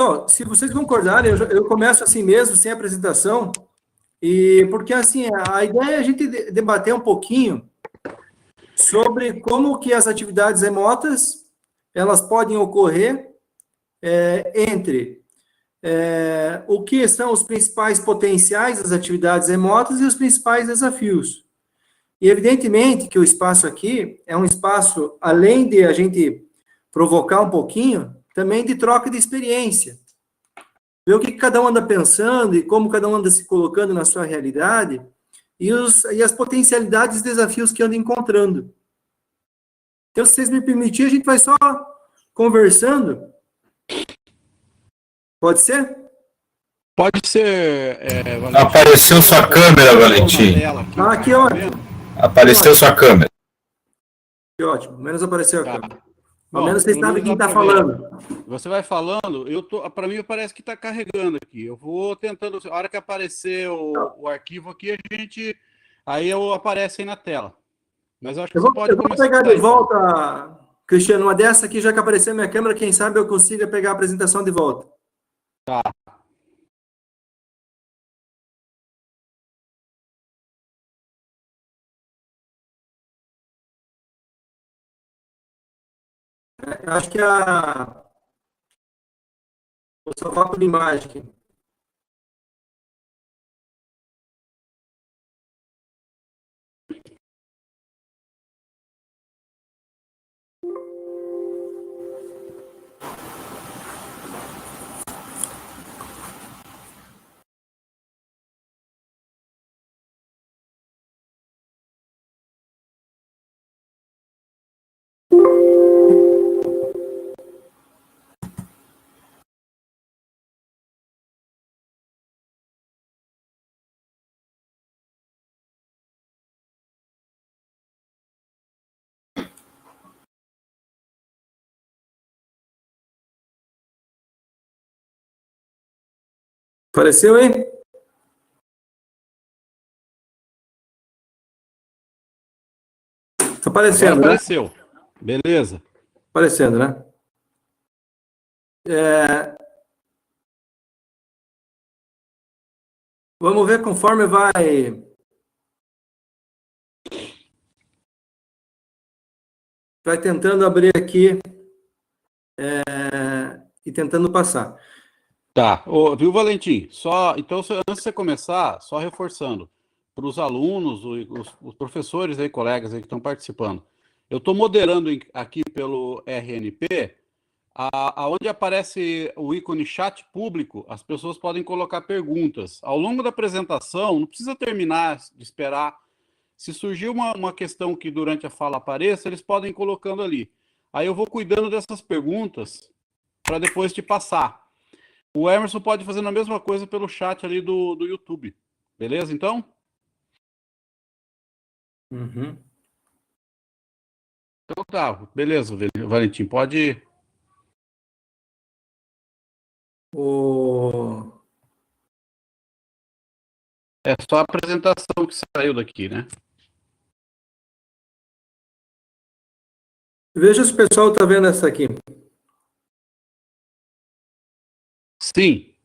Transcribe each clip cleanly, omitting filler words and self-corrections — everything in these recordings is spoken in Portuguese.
Bom, se vocês concordarem, eu começo assim mesmo, sem apresentação, e porque assim, a ideia é a gente debater um pouquinho sobre como que as atividades remotas, elas podem ocorrer entre o que são os principais potenciais das atividades remotas e os principais desafios. E evidentemente que o espaço aqui é um espaço, além de a gente provocar um pouquinho, também de troca de experiência. Ver o que cada um anda pensando e como cada um anda se colocando na sua realidade e as potencialidades e desafios que anda encontrando. Então, se vocês me permitirem, a gente vai só conversando. Pode ser? Pode ser. Apareceu sua câmera, Valentim. Aqui, ótimo. Apareceu sua câmera. Que ótimo. Menos apareceu a câmera. Ao Bom, menos vocês sabem quem está falando. Você vai falando, para mim parece que está carregando aqui. Eu vou tentando, a hora que aparecer o arquivo aqui, aí aparece aí na tela. Mas eu acho que você pode começar. Eu vou pegar de volta, Cristiano, uma dessa aqui, já que apareceu minha câmera, quem sabe eu consiga pegar a apresentação de volta. Tá. Eu acho que vou só foco de imagem aqui. Apareceu, hein? Está aparecendo, agora apareceu, né? Beleza. Aparecendo, né? Vamos ver conforme vai tentando abrir aqui e tentando passar. Tá, viu, Valentim? Então, antes de você começar, só reforçando, para os alunos, os professores aí, colegas aí que estão participando, eu estou moderando aqui pelo RNP, aonde aparece o ícone chat público, as pessoas podem colocar perguntas. Ao longo da apresentação, não precisa terminar de esperar. Se surgir uma questão que durante a fala apareça, eles podem ir colocando ali. Aí eu vou cuidando dessas perguntas para depois te passar. O Emerson pode fazer a mesma coisa pelo chat ali do YouTube. Beleza, então? Uhum. Então tá, beleza, Valentim, pode ir. É só a apresentação que saiu daqui, né? Veja se o pessoal está vendo essa aqui. Sim.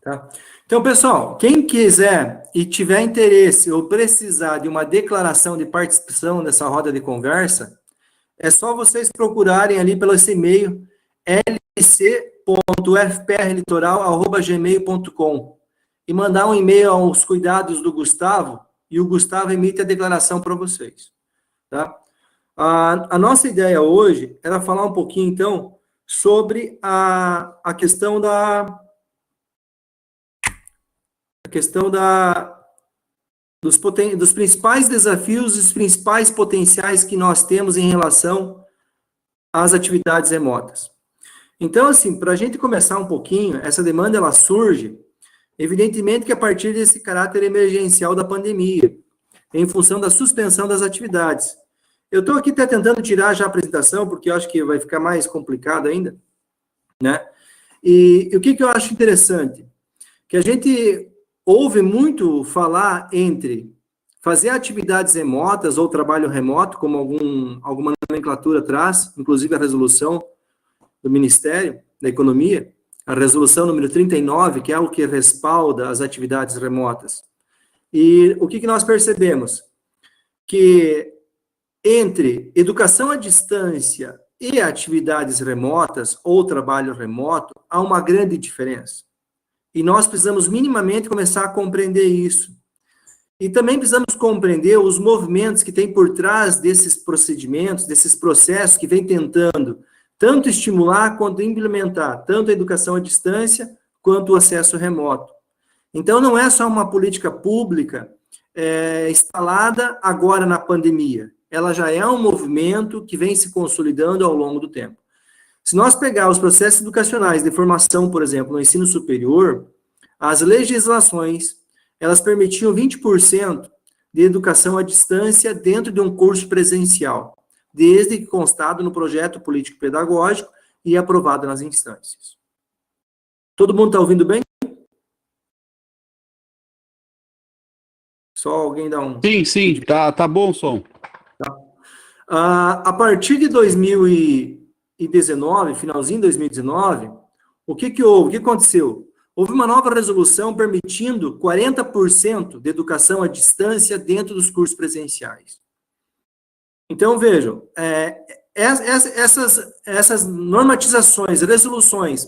Tá? Então, pessoal, quem quiser e tiver interesse ou precisar de uma declaração de participação nessa roda de conversa, é só vocês procurarem ali pelo esse e-mail lc.fprlitoral@gmail.com e mandar um e-mail aos cuidados do Gustavo e o Gustavo emite a declaração para vocês. Tá? A nossa ideia hoje era falar um pouquinho, então, sobre a questão dos principais desafios e os principais potenciais que nós temos em relação às atividades remotas. Então, assim, para a gente começar um pouquinho, essa demanda, ela surge, evidentemente que a partir desse caráter emergencial da pandemia, em função da suspensão das atividades. Eu estou aqui até tentando tirar já a apresentação, porque eu acho que vai ficar mais complicado ainda, né? E o que eu acho interessante? Que a gente ouve muito falar entre fazer atividades remotas ou trabalho remoto, como alguma nomenclatura traz, inclusive a resolução do Ministério da Economia, a resolução número 39, que é o que respalda as atividades remotas. E o que nós percebemos? Que entre educação à distância e atividades remotas ou trabalho remoto, há uma grande diferença. E nós precisamos minimamente começar a compreender isso. E também precisamos compreender os movimentos que tem por trás desses procedimentos, desses processos que vem tentando tanto estimular quanto implementar tanto a educação à distância quanto o acesso remoto. Então, não é só uma política pública instalada agora na pandemia. Ela já é um movimento que vem se consolidando ao longo do tempo. Se nós pegar os processos educacionais de formação, por exemplo, no ensino superior, as legislações, elas permitiam 20% de educação à distância dentro de um curso presencial, desde que constado no projeto político-pedagógico e aprovado nas instâncias. Todo mundo está ouvindo bem? Só alguém dá um... Sim, tá bom o som. A partir de 2019, finalzinho de 2019, o que houve? O que aconteceu? Houve uma nova resolução permitindo 40% de educação à distância dentro dos cursos presenciais. Então, vejam, essas normatizações, resoluções,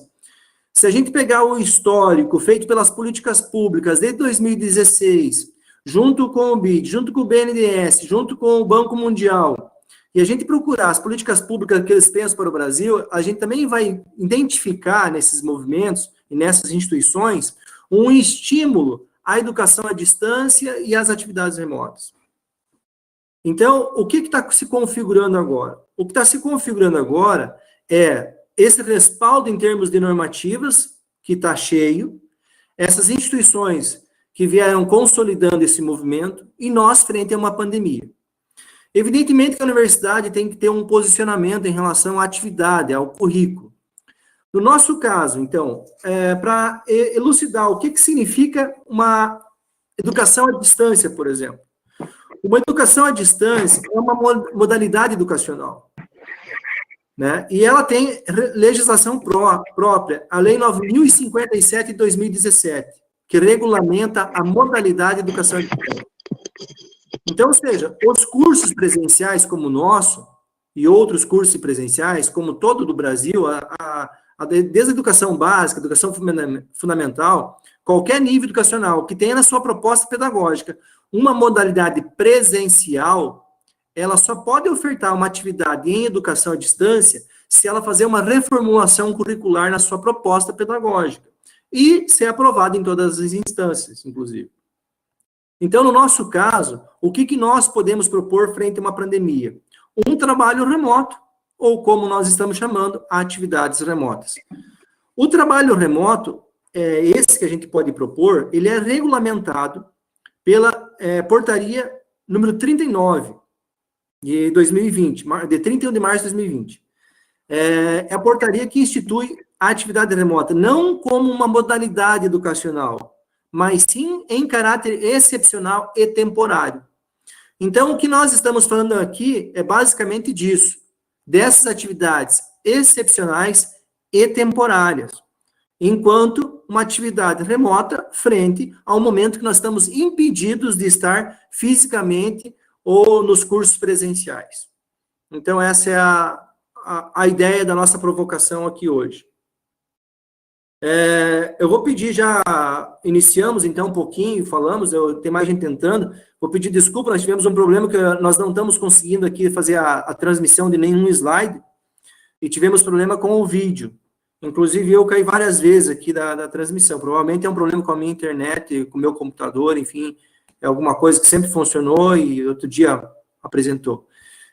se a gente pegar o histórico feito pelas políticas públicas desde 2016, junto com o BID, junto com o BNDES, junto com o Banco Mundial, e a gente procurar as políticas públicas que eles pensam para o Brasil, a gente também vai identificar nesses movimentos e nessas instituições um estímulo à educação à distância e às atividades remotas. Então, o que está se configurando agora? O que está se configurando agora é esse respaldo em termos de normativas, que está cheio, essas instituições que vieram consolidando esse movimento, e nós frente a uma pandemia. Evidentemente que a universidade tem que ter um posicionamento em relação à atividade, ao currículo. No nosso caso, então, para elucidar o que significa uma educação à distância, por exemplo. Uma educação à distância é uma modalidade educacional, né? E ela tem legislação própria, a Lei 9.057 de 2017, que regulamenta a modalidade de educação à distância. Então, ou seja, os cursos presenciais como o nosso, e outros cursos presenciais, como todo do Brasil, desde a educação básica, educação fundamental, qualquer nível educacional que tenha na sua proposta pedagógica uma modalidade presencial, ela só pode ofertar uma atividade em educação à distância se ela fazer uma reformulação curricular na sua proposta pedagógica e ser aprovada em todas as instâncias, inclusive. Então, no nosso caso, o que nós podemos propor frente a uma pandemia? Um trabalho remoto, ou como nós estamos chamando, atividades remotas. O trabalho remoto, esse que a gente pode propor, ele é regulamentado pela portaria número 39, de 2020, de 31 de março de 2020. É a portaria que institui a atividade remota, não como uma modalidade educacional, mas sim em caráter excepcional e temporário. Então, o que nós estamos falando aqui é basicamente disso, dessas atividades excepcionais e temporárias, enquanto uma atividade remota frente ao momento que nós estamos impedidos de estar fisicamente ou nos cursos presenciais. Então, essa é a ideia da nossa provocação aqui hoje. Eu vou pedir, já iniciamos então um pouquinho, falamos, tem mais gente tentando, vou pedir desculpa, nós tivemos um problema que nós não estamos conseguindo aqui fazer a transmissão de nenhum slide, e tivemos problema com o vídeo. Inclusive, eu caí várias vezes aqui da transmissão, provavelmente é um problema com a minha internet, com o meu computador, enfim, é alguma coisa que sempre funcionou e outro dia apresentou.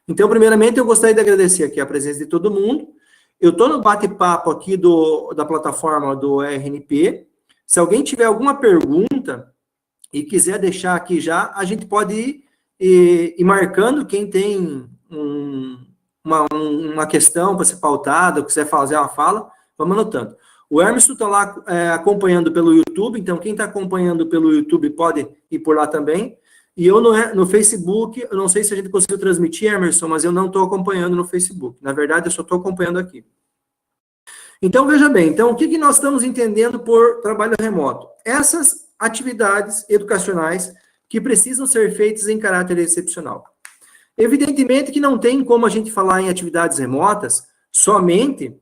Então, primeiramente, eu gostaria de agradecer aqui a presença de todo mundo. Eu estou no bate-papo aqui da plataforma do RNP. Se alguém tiver alguma pergunta e quiser deixar aqui já, a gente pode ir marcando quem tem uma questão para ser pautada, ou quiser fazer uma fala, vamos anotando. O Hermes está lá acompanhando pelo YouTube, então quem está acompanhando pelo YouTube pode ir por lá também. E eu no Facebook, eu não sei se a gente conseguiu transmitir, Emerson, mas eu não estou acompanhando no Facebook. Na verdade, eu só estou acompanhando aqui. Então, veja bem, então, o que nós estamos entendendo por trabalho remoto? Essas atividades educacionais que precisam ser feitas em caráter excepcional. Evidentemente que não tem como a gente falar em atividades remotas somente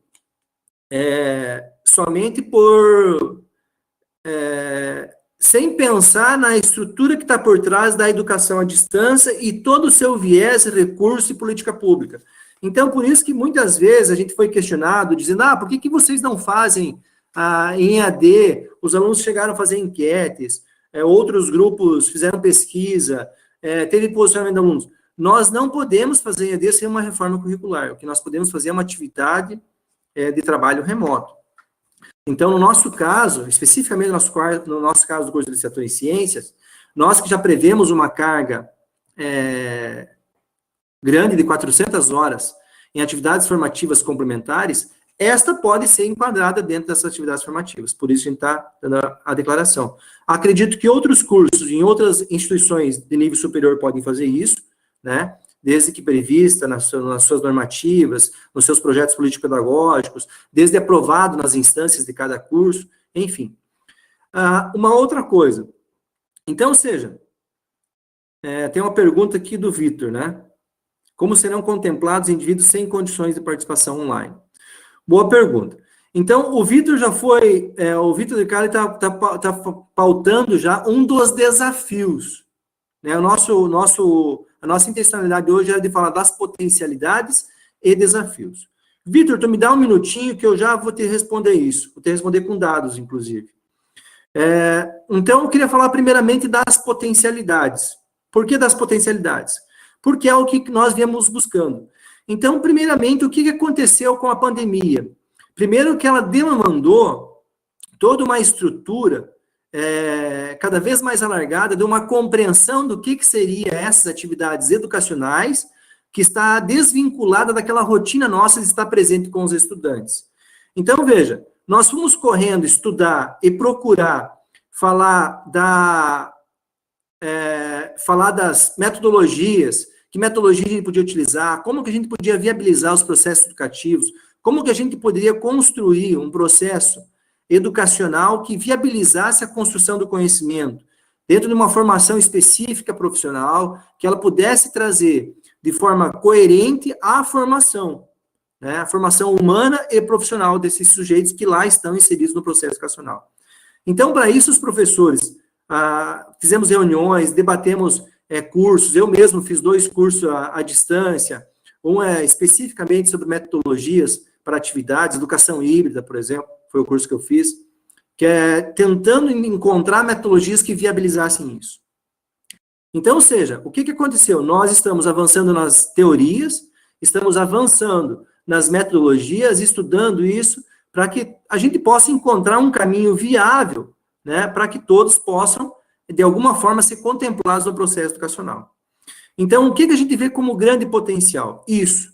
sem pensar na estrutura que está por trás da educação à distância e todo o seu viés, recurso e política pública. Então, por isso que muitas vezes a gente foi questionado, dizendo, por que vocês não fazem em EAD? Os alunos chegaram a fazer enquetes, outros grupos fizeram pesquisa, teve posicionamento de alunos. Nós não podemos fazer em EAD sem uma reforma curricular. O que nós podemos fazer é uma atividade de trabalho remoto. Então, no nosso caso, especificamente no nosso caso do curso de licenciatura em ciências, nós que já prevemos uma carga grande de 400 horas em atividades formativas complementares, esta pode ser enquadrada dentro dessas atividades formativas. Por isso a gente está dando a declaração. Acredito que outros cursos em outras instituições de nível superior podem fazer isso, né? Desde que prevista nas suas normativas, nos seus projetos político-pedagógicos, desde aprovado nas instâncias de cada curso, enfim. Uma outra coisa. Então, tem uma pergunta aqui do Vitor, né? Como serão contemplados indivíduos sem condições de participação online? Boa pergunta. Então, o Vitor já foi, o Vitor de Cali está pautando já um dos desafios, né? A nossa intencionalidade hoje era de falar das potencialidades e desafios. Vitor, tu me dá um minutinho que eu já vou te responder isso. Vou te responder com dados, inclusive. Então, eu queria falar primeiramente das potencialidades. Por que das potencialidades? Porque é o que nós viemos buscando. Então, primeiramente, o que aconteceu com a pandemia? Primeiro que ela demandou toda uma estrutura cada vez mais alargada de uma compreensão do que seriam essas atividades educacionais que está desvinculada daquela rotina nossa de estar presente com os estudantes. Então, veja, nós fomos correndo estudar e procurar falar das metodologias, que metodologia a gente podia utilizar, como que a gente podia viabilizar os processos educativos, como que a gente poderia construir um processo educacional que viabilizasse a construção do conhecimento, dentro de uma formação específica profissional, que ela pudesse trazer de forma coerente a formação, né, a formação humana e profissional desses sujeitos que lá estão inseridos no processo educacional. Então, para isso, os professores fizemos reuniões, debatemos cursos, eu mesmo fiz 2 cursos à distância, um especificamente sobre metodologias para atividades, educação híbrida, por exemplo, foi o curso que eu fiz, que é tentando encontrar metodologias que viabilizassem isso. Então, o que aconteceu? Nós estamos avançando nas teorias, estamos avançando nas metodologias, estudando isso, para que a gente possa encontrar um caminho viável, né, para que todos possam, de alguma forma, ser contemplados no processo educacional. Então, o que a gente vê como grande potencial? Isso.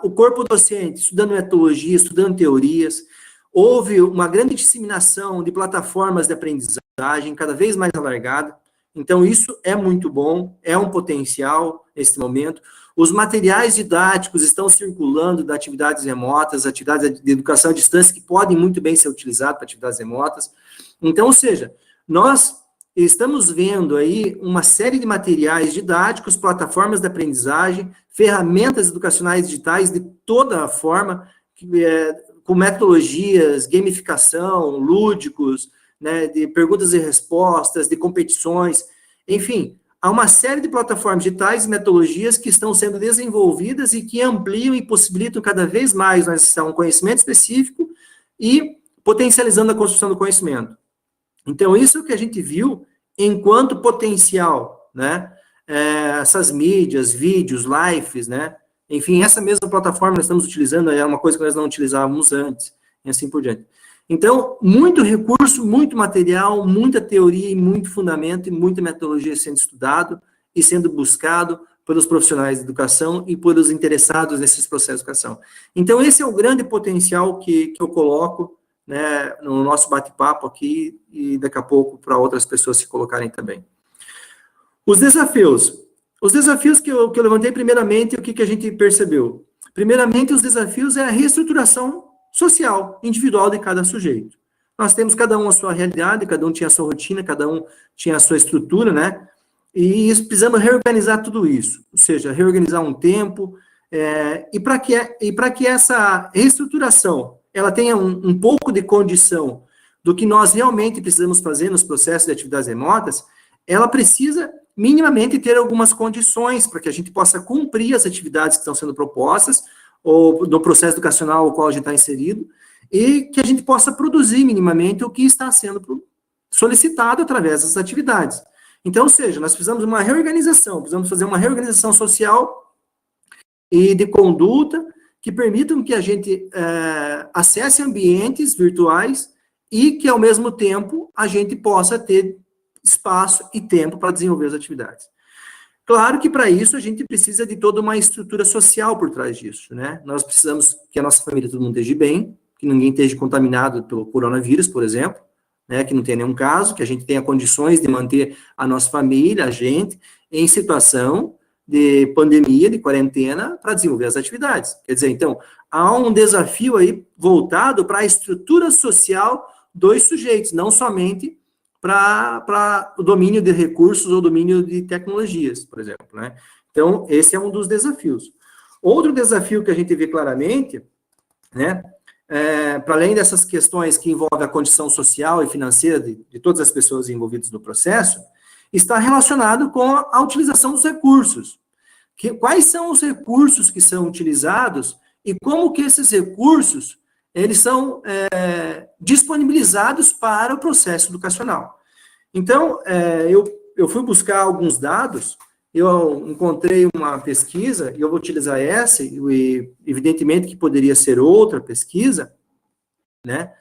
O corpo docente, estudando metodologia, estudando teorias, houve uma grande disseminação de plataformas de aprendizagem, cada vez mais alargada. Então, isso é muito bom, é um potencial nesse momento. Os materiais didáticos estão circulando de atividades remotas, atividades de educação à distância, que podem muito bem ser utilizadas para atividades remotas. Então, nós estamos vendo aí uma série de materiais didáticos, plataformas de aprendizagem, ferramentas educacionais digitais de toda a forma, com metodologias, gamificação, lúdicos, né, de perguntas e respostas, de competições, enfim, há uma série de plataformas digitais e metodologias que estão sendo desenvolvidas e que ampliam e possibilitam cada vez mais um conhecimento específico e potencializando a construção do conhecimento. Então, isso que a gente viu enquanto potencial, né? Essas mídias, vídeos, lives, né? Enfim, essa mesma plataforma nós estamos utilizando, é uma coisa que nós não utilizávamos antes, e assim por diante. Então, muito recurso, muito material, muita teoria e muito fundamento e muita metodologia sendo estudado e sendo buscado pelos profissionais de educação e pelos interessados nesses processos de educação. Então, esse é o grande potencial que eu coloco, né, no nosso bate-papo aqui e daqui a pouco para outras pessoas se colocarem também. Os desafios que eu levantei primeiramente, o que a gente percebeu? Primeiramente, os desafios é a reestruturação social, individual de cada sujeito. Nós temos cada um a sua realidade, cada um tinha a sua rotina, cada um tinha a sua estrutura, né? E precisamos reorganizar tudo isso, ou seja, reorganizar um tempo, e para que essa reestruturação ela tenha um pouco de condição do que nós realmente precisamos fazer nos processos de atividades remotas, ela precisa minimamente ter algumas condições para que a gente possa cumprir as atividades que estão sendo propostas, ou no processo educacional ao qual a gente está inserido, e que a gente possa produzir minimamente o que está sendo solicitado através dessas atividades. Então, ou seja, nós precisamos de uma reorganização, precisamos fazer uma reorganização social e de conduta que permitam que a gente acesse ambientes virtuais e que, ao mesmo tempo, a gente possa ter espaço e tempo para desenvolver as atividades. Claro que, para isso, a gente precisa de toda uma estrutura social por trás disso, né? Nós precisamos que a nossa família, todo mundo esteja bem, que ninguém esteja contaminado pelo coronavírus, por exemplo, né, que não tenha nenhum caso, que a gente tenha condições de manter a nossa família, a gente, em situação de pandemia, de quarentena, para desenvolver as atividades. Quer dizer, então, há um desafio aí voltado para a estrutura social dos sujeitos, não somente para o domínio de recursos ou domínio de tecnologias, por exemplo, né? Então, esse é um dos desafios. Outro desafio que a gente vê claramente, né, para além dessas questões que envolvem a condição social e financeira de todas as pessoas envolvidas no processo, está relacionado com a utilização dos recursos. Quais são os recursos que são utilizados e como que esses recursos eles são disponibilizados para o processo educacional. Então, eu fui buscar alguns dados, eu encontrei uma pesquisa, e eu vou utilizar essa, e evidentemente que poderia ser outra pesquisa, né,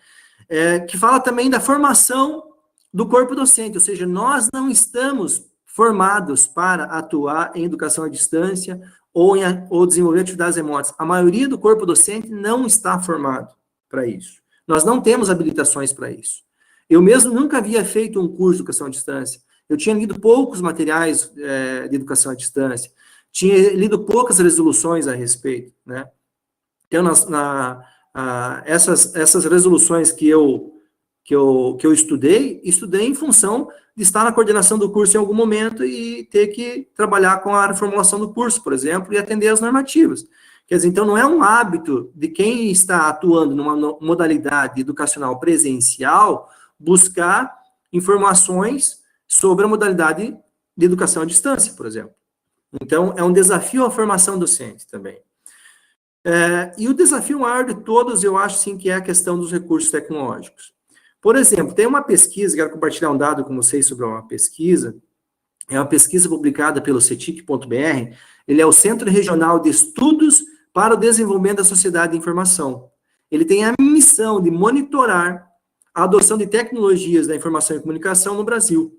que fala também da formação do corpo docente, ou seja, nós não estamos formados para atuar em educação à distância ou desenvolver atividades remotas. A maioria do corpo docente não está formado para isso. Nós não temos habilitações para isso. Eu mesmo nunca havia feito um curso de educação à distância. Eu tinha lido poucos materiais de educação à distância, tinha lido poucas resoluções a respeito, né? Então, essas resoluções que eu estudei em função de estar na coordenação do curso em algum momento e ter que trabalhar com a formulação do curso, por exemplo, e atender às normativas. Quer dizer, então, não é um hábito de quem está atuando numa modalidade educacional presencial buscar informações sobre a modalidade de educação à distância, por exemplo. Então, é um desafio à formação docente também. E o desafio maior de todos, eu acho, sim, que é a questão dos recursos tecnológicos. Por exemplo, tem uma pesquisa, quero compartilhar um dado com vocês sobre uma pesquisa, é uma pesquisa publicada pelo CETIC.br, ele é o Centro Regional de Estudos para o Desenvolvimento da Sociedade de Informação. Ele tem a missão de monitorar a adoção de tecnologias da informação e comunicação no Brasil.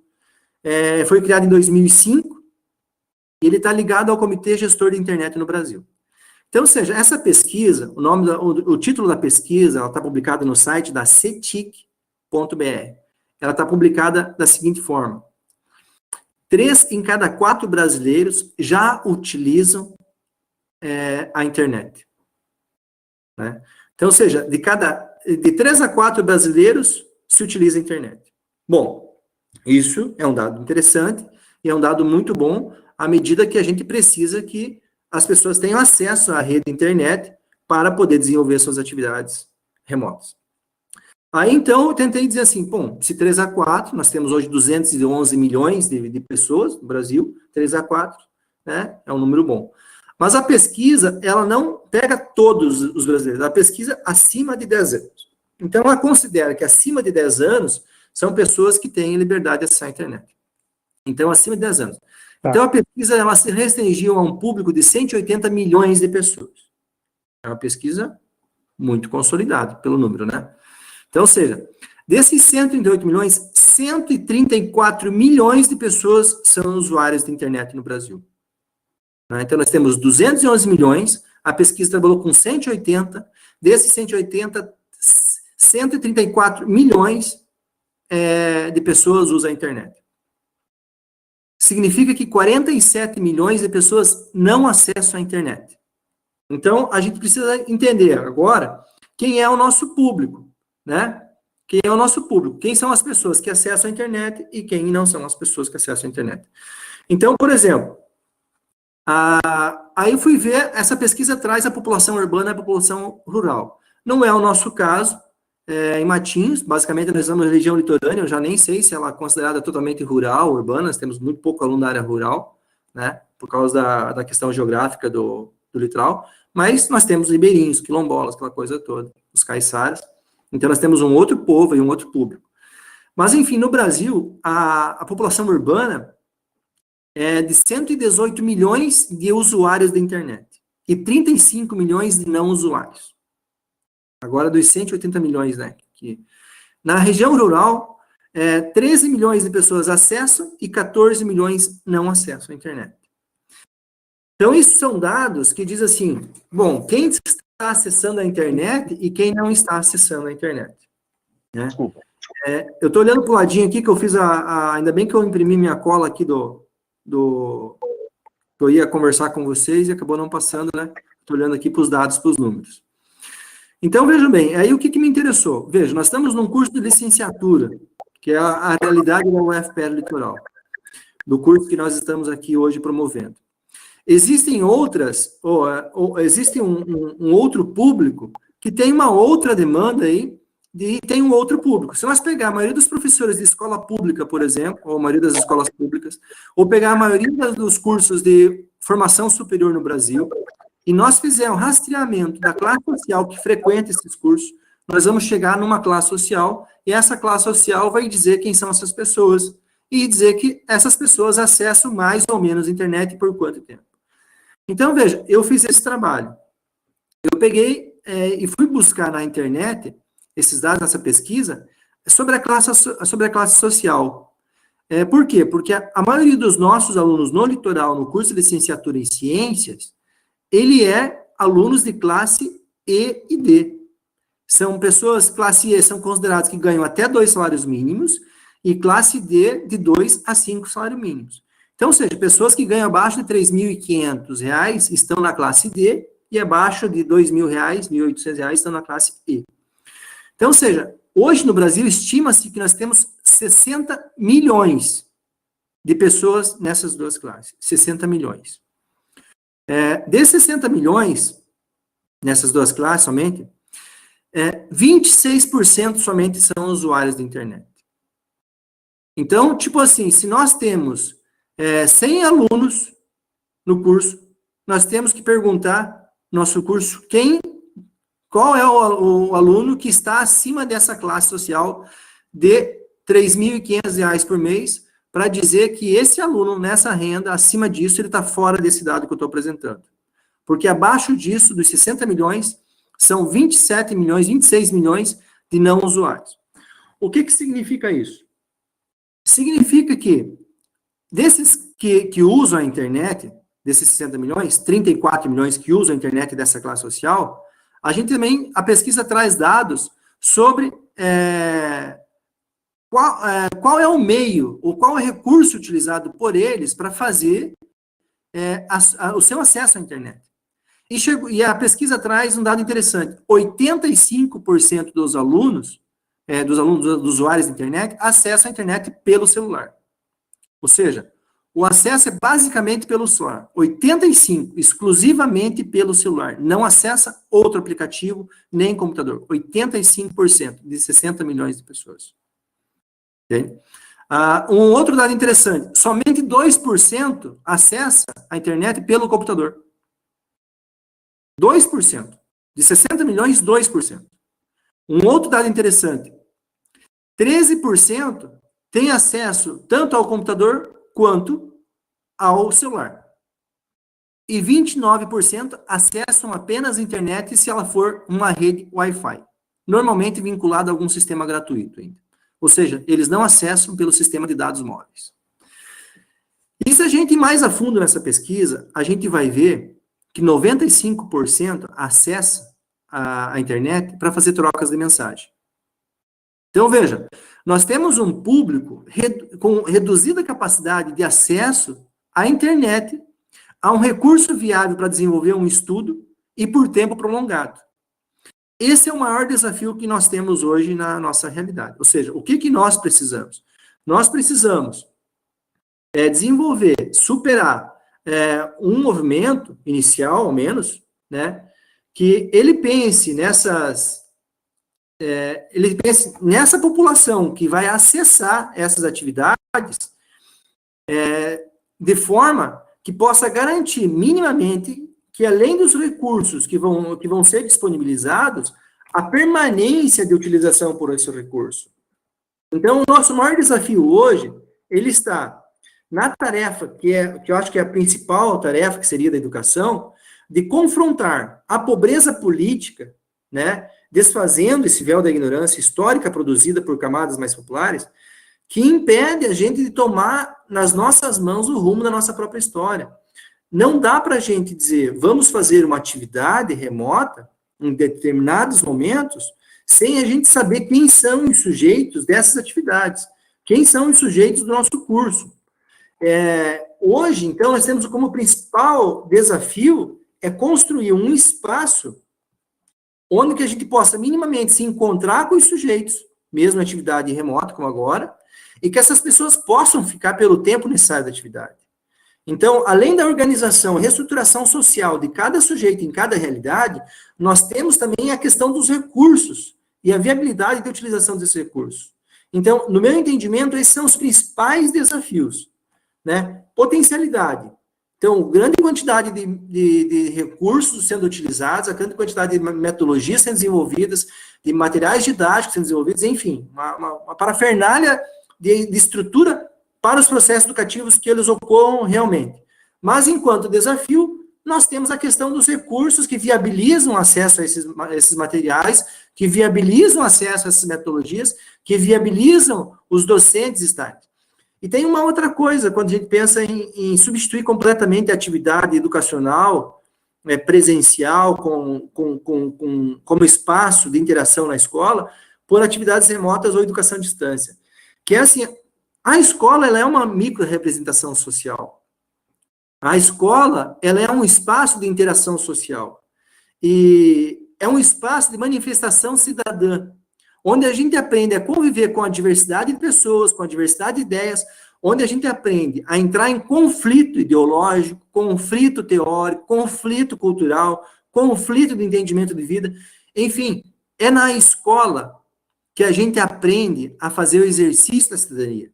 Foi criado em 2005, e ele está ligado ao Comitê Gestor de Internet no Brasil. Então, ou seja, essa pesquisa, o título da pesquisa, ela está publicada no site da CETIC.br. Ela está publicada da seguinte forma: 3 em cada 4 brasileiros já utilizam a internet. Né? Então, ou seja, de 3 a 4 brasileiros se utiliza a internet. Bom, isso é um dado interessante e é um dado muito bom à medida que a gente precisa que as pessoas tenham acesso à rede internet para poder desenvolver suas atividades remotas. Aí, então, eu tentei dizer assim, bom, se 3 a 4, nós temos hoje 211 milhões de pessoas no Brasil, 3 a 4, né, é um número bom. Mas a pesquisa, ela não pega todos os brasileiros, a pesquisa acima de 10 anos. Então, ela considera que acima de 10 anos são pessoas que têm liberdade de acessar a internet. Então, acima de 10 anos. Tá. Então, a pesquisa, ela se restringiu a um público de 180 milhões de pessoas. É uma pesquisa muito consolidada pelo número, né? Então, ou seja, desses 138 milhões, 134 milhões de pessoas são usuários de internet no Brasil. Então, nós temos 211 milhões, a pesquisa trabalhou com 180, desses 180, 134 milhões de pessoas usam a internet. Significa que 47 milhões de pessoas não acessam a internet. Então, a gente precisa entender agora quem é o nosso público, né? Quem é o nosso público? Quem são as pessoas que acessam a internet e quem não são as pessoas que acessam a internet. Então, por exemplo, aí eu fui ver, essa pesquisa traz a população urbana e a população rural. Não é o nosso caso, em Matinhos, basicamente nós estamos na região litorânea, eu já nem sei se ela é considerada totalmente rural, urbana, nós temos muito pouco aluno da área rural, né, por causa da questão geográfica do litoral, mas nós temos ribeirinhos, quilombolas, aquela coisa toda, os caiçaras, então nós temos um outro povo e um outro público. Mas, enfim, no Brasil, a população urbana é de 118 milhões de usuários da internet e 35 milhões de não usuários. Agora dos 180 milhões, né? Que, na região rural, 13 milhões de pessoas acessam e 14 milhões não acessam a internet. Então, isso são dados que dizem assim, bom, quem está acessando a internet e quem não está acessando a internet. Né? Desculpa. Eu estou olhando para o ladinho aqui, que eu fiz ainda bem que eu imprimi minha cola aqui eu ia conversar com vocês e acabou não passando, né? Estou olhando aqui para os dados, para os números. Então, vejam bem, aí o que me interessou? Veja, nós estamos num curso de licenciatura, que é a realidade da UFPR Litoral, do curso que nós estamos aqui hoje promovendo. Existem outras, existe um outro público que tem uma outra demanda aí, e tem um outro público. Se nós pegar a maioria dos professores de escola pública, por exemplo, ou a maioria das escolas públicas, ou pegar a maioria dos cursos de formação superior no Brasil, e nós fizermos um rastreamento da classe social que frequenta esses cursos, nós vamos chegar numa classe social, e essa classe social vai dizer quem são essas pessoas, e dizer que essas pessoas acessam mais ou menos a internet e por quanto tempo. Então, veja, eu fiz esse trabalho. Eu peguei e fui buscar na internet esses dados, nessa pesquisa, sobre a classe social. Por quê? Porque a maioria dos nossos alunos no litoral, no curso de licenciatura em ciências, ele é alunos de classe E e D. São pessoas, classe E são consideradas que ganham até 2 salários mínimos, e classe D de 2 a 5 salários mínimos. Então, ou seja, pessoas que ganham abaixo de R$ 3.500 estão na classe D, e abaixo de R$ 2.000, R$ 1.800 estão na classe E. Então, ou seja, hoje no Brasil estima-se que nós temos 60 milhões de pessoas nessas duas classes. 60 milhões. Desses 60 milhões, nessas duas classes somente, 26% somente são usuários da internet. Então, tipo assim, se nós temos 100 alunos no curso, nós temos que perguntar no nosso curso qual é o aluno que está acima dessa classe social de R$ 3.500 por mês, para dizer que esse aluno, nessa renda, acima disso, ele está fora desse dado que eu estou apresentando. Porque abaixo disso, dos 60 milhões, são 27 milhões, 26 milhões de não usuários. O que significa isso? Significa que, desses que usam a internet, desses 60 milhões, 34 milhões que usam a internet dessa classe social, a gente também, a pesquisa traz dados sobre qual é o meio, ou qual é o recurso utilizado por eles para fazer o seu acesso à internet. E a pesquisa traz um dado interessante, 85% dos dos usuários da internet, acessam a internet pelo celular. Ou seja, o acesso é basicamente pelo celular. 85% exclusivamente pelo celular. Não acessa outro aplicativo, nem computador. 85% de 60 milhões de pessoas. Okay? Um outro dado interessante. Somente 2% acessa a internet pelo computador. 2%. De 60 milhões, 2%. Um outro dado interessante. 13% tem acesso tanto ao computador quanto ao celular. E 29% acessam apenas a internet se ela for uma rede Wi-Fi. Normalmente vinculada a algum sistema gratuito ainda. Ou seja, eles não acessam pelo sistema de dados móveis. E se a gente ir mais a fundo nessa pesquisa, a gente vai ver que 95% acessa a internet para fazer trocas de mensagem. Então, veja, nós temos um público com reduzida capacidade de acesso à internet, a um recurso viável para desenvolver um estudo e por tempo prolongado. Esse é o maior desafio que nós temos hoje na nossa realidade. Ou seja, o que nós precisamos? Nós precisamos desenvolver, superar um movimento inicial, ao menos, né, que ele pense nessa população que vai acessar essas atividades de forma que possa garantir minimamente que, além dos recursos que vão ser disponibilizados, a permanência de utilização por esse recurso. Então, o nosso maior desafio hoje, ele está na tarefa, que eu acho que é a principal tarefa, que seria da educação, de confrontar a pobreza política, né, desfazendo esse véu da ignorância histórica produzida por camadas mais populares, que impede a gente de tomar nas nossas mãos o rumo da nossa própria história. Não dá para a gente dizer, vamos fazer uma atividade remota, em determinados momentos, sem a gente saber quem são os sujeitos dessas atividades, quem são os sujeitos do nosso curso. Hoje, então, nós temos como principal desafio construir um espaço onde que a gente possa minimamente se encontrar com os sujeitos, mesmo em atividade remota, como agora, e que essas pessoas possam ficar pelo tempo necessário da atividade. Então, além da organização, reestruturação social de cada sujeito em cada realidade, nós temos também a questão dos recursos e a viabilidade de utilização desses recursos. Então, no meu entendimento, esses são os principais desafios, né? Potencialidade. Então, grande quantidade de recursos sendo utilizados, a grande quantidade de metodologias sendo desenvolvidas, de materiais didáticos sendo desenvolvidos, enfim, uma parafernália de estrutura para os processos educativos que eles ocorram realmente. Mas, enquanto desafio, nós temos a questão dos recursos que viabilizam acesso a esses materiais, que viabilizam acesso a essas metodologias, que viabilizam os docentes estarem. E tem uma outra coisa, quando a gente pensa em substituir completamente a atividade educacional presencial como espaço de interação na escola, por atividades remotas ou educação à distância. Que é assim, a escola ela é uma micro-representação social. A escola ela é um espaço de interação social. E é um espaço de manifestação cidadã, onde a gente aprende a conviver com a diversidade de pessoas, com a diversidade de ideias, onde a gente aprende a entrar em conflito ideológico, conflito teórico, conflito cultural, conflito de entendimento de vida. Enfim, é na escola que a gente aprende a fazer o exercício da cidadania.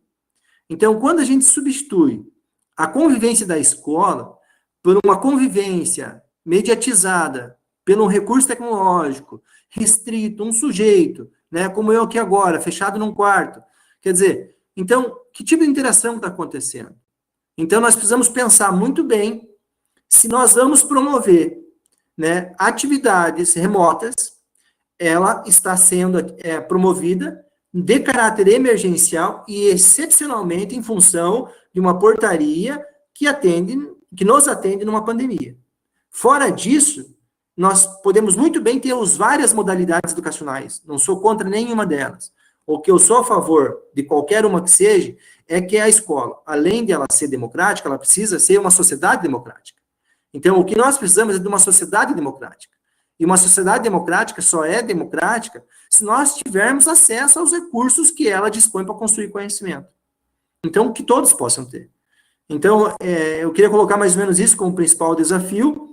Então, quando a gente substitui a convivência da escola por uma convivência mediatizada, pelo recurso tecnológico, restrito, um sujeito, né, como eu aqui agora, fechado num quarto. Quer dizer, então, que tipo de interação está acontecendo? Então, nós precisamos pensar muito bem se nós vamos promover, né, atividades remotas, ela está sendo promovida de caráter emergencial e excepcionalmente em função de uma portaria que nos atende numa pandemia. Fora disso, nós podemos muito bem ter as várias modalidades educacionais, não sou contra nenhuma delas. O que eu sou a favor de qualquer uma que seja, é que a escola, além de ela ser democrática, ela precisa ser uma sociedade democrática. Então, o que nós precisamos é de uma sociedade democrática. E uma sociedade democrática só é democrática se nós tivermos acesso aos recursos que ela dispõe para construir conhecimento. Então, que todos possam ter. Então, eu queria colocar mais ou menos isso como principal desafio,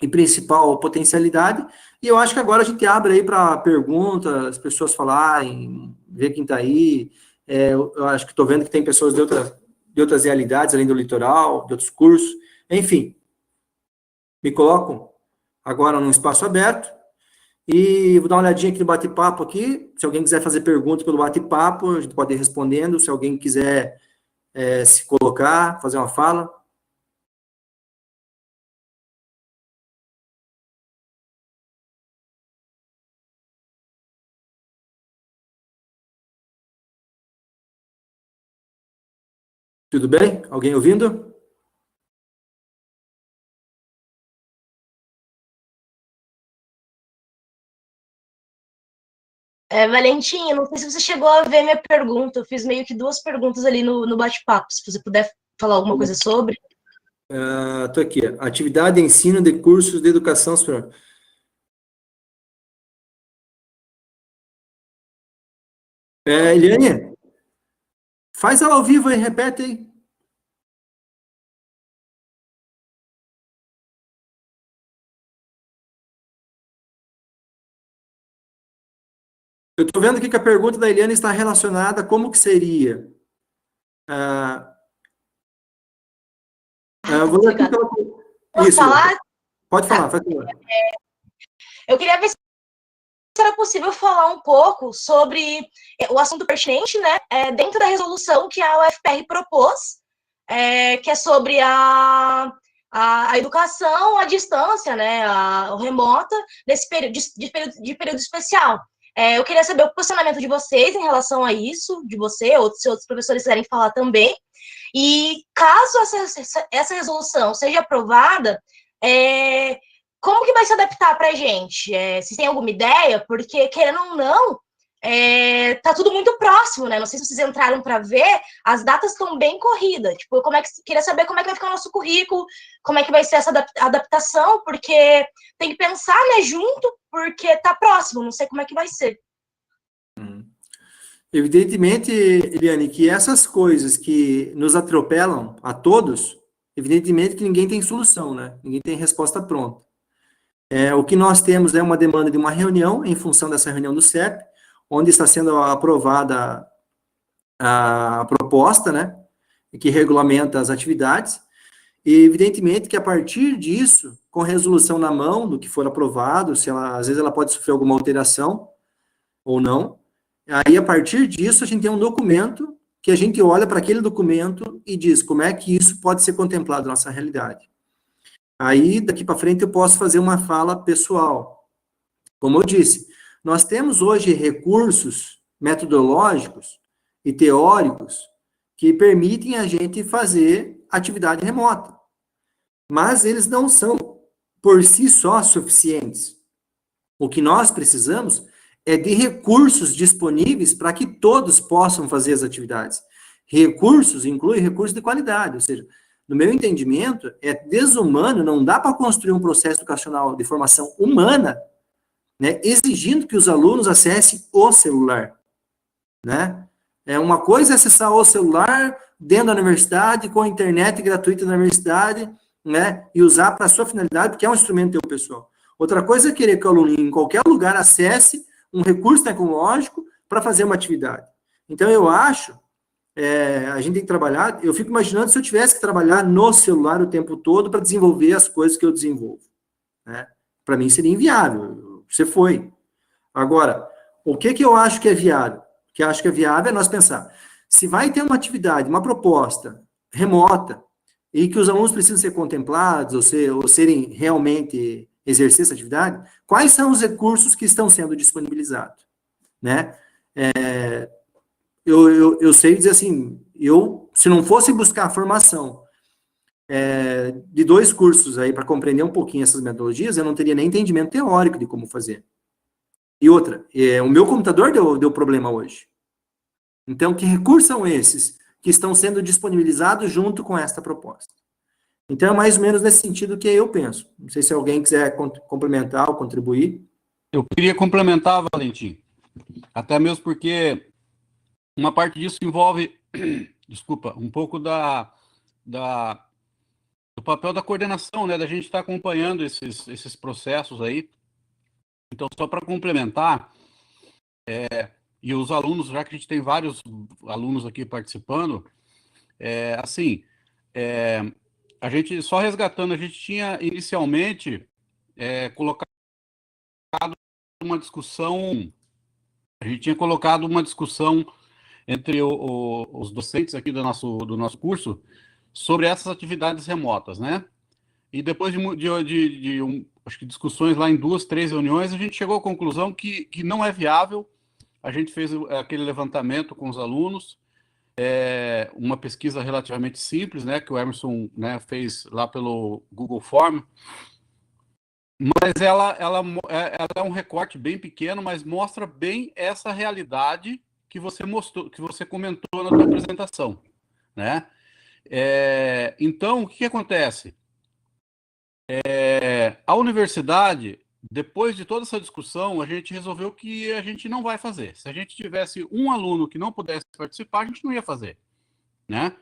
e principal potencialidade, e eu acho que agora a gente abre aí para perguntas, as pessoas falarem, ver quem está aí, eu acho que estou vendo que tem pessoas de outras realidades, além do litoral, de outros cursos, enfim, me coloco agora num espaço aberto, e vou dar uma olhadinha aqui no bate-papo aqui, se alguém quiser fazer pergunta pelo bate-papo, a gente pode ir respondendo, se alguém quiser se colocar, fazer uma fala. Tudo bem? Alguém ouvindo? Valentim, eu não sei se você chegou a ver minha pergunta, eu fiz meio que duas perguntas ali no bate-papo, se você puder falar alguma coisa sobre. Estou aqui, atividade de ensino de cursos de educação superior. Eliane, faz ela ao vivo aí, repete aí. Eu estou vendo aqui que a pergunta da Eliane está relacionada a como que seria. Vou ler aqui pela... Posso falar? Pode falar, faz favor. Eu queria ver se era possível falar um pouco sobre o assunto pertinente, né, dentro da resolução que a UFPR propôs, que é sobre a educação à distância, né, a remota, nesse período de período especial. Eu queria saber o posicionamento de vocês em relação a isso, de você, ou se outros professores quiserem falar também. E caso essa resolução seja aprovada, como que vai se adaptar para a gente? Vocês têm alguma ideia? Porque, querendo ou não, tá tudo muito próximo, né? Não sei se vocês entraram para ver, as datas estão bem corridas. Tipo, queria saber como é que vai ficar o nosso currículo, como é que vai ser essa adaptação, porque tem que pensar, né, junto, porque tá próximo, não sei como é que vai ser. Evidentemente, Eliane, que essas coisas que nos atropelam a todos, evidentemente que ninguém tem solução, né? Ninguém tem resposta pronta. O que nós temos é uma demanda de uma reunião, em função dessa reunião do CEP, onde está sendo aprovada a proposta, né, que regulamenta as atividades, e evidentemente que a partir disso, com resolução na mão do que for aprovado, às vezes ela pode sofrer alguma alteração ou não, aí a partir disso a gente tem um documento que a gente olha para aquele documento e diz como é que isso pode ser contemplado na nossa realidade. Aí, daqui para frente, eu posso fazer uma fala pessoal. Como eu disse, nós temos hoje recursos metodológicos e teóricos que permitem a gente fazer atividade remota. Mas eles não são, por si só, suficientes. O que nós precisamos é de recursos disponíveis para que todos possam fazer as atividades. Recursos inclui recursos de qualidade, ou seja, no meu entendimento, é desumano, não dá para construir um processo educacional de formação humana, né, exigindo que os alunos acessem o celular, né? Uma coisa é acessar o celular dentro da universidade, com a internet gratuita da universidade, né, e usar para a sua finalidade, porque é um instrumento teu pessoal. Outra coisa é querer que o aluno, em qualquer lugar, acesse um recurso tecnológico para fazer uma atividade. Então, eu acho, a gente tem que trabalhar, eu fico imaginando se eu tivesse que trabalhar no celular o tempo todo para desenvolver as coisas que eu desenvolvo, né? Para mim seria inviável, você foi. Agora, o que eu acho que é viável? O que eu acho que é viável é nós pensar, se vai ter uma atividade, uma proposta remota, e que os alunos precisam ser contemplados, ou serem realmente exercer essa atividade, quais são os recursos que estão sendo disponibilizados, né? Eu sei dizer assim, se não fosse buscar a formação de 2 cursos aí para compreender um pouquinho essas metodologias, eu não teria nem entendimento teórico de como fazer. E outra, o meu computador deu problema hoje. Então, que recursos são esses que estão sendo disponibilizados junto com esta proposta? Então, é mais ou menos nesse sentido que eu penso. Não sei se alguém quiser complementar ou contribuir. Eu queria complementar, Valentim, até mesmo porque uma parte disso envolve, desculpa, um pouco do papel da coordenação, né, da gente estar acompanhando esses processos aí. Então, só para complementar, e os alunos, já que a gente tem vários alunos aqui participando, a gente, só resgatando, a gente tinha inicialmente colocado uma discussão, entre os docentes aqui do nosso curso sobre essas atividades remotas, né? E depois de acho que discussões lá em 2, 3 reuniões, a gente chegou à conclusão que não é viável. A gente fez aquele levantamento com os alunos, uma pesquisa relativamente simples, né, que o Emerson, né, fez lá pelo Google Form, mas ela é um recorte bem pequeno, mas mostra bem essa realidade que você mostrou, que você comentou na sua apresentação, né? Então, o que acontece? A universidade, depois de toda essa discussão, a gente resolveu que a gente não vai fazer. Se a gente tivesse um aluno que não pudesse participar, a gente não ia fazer, né?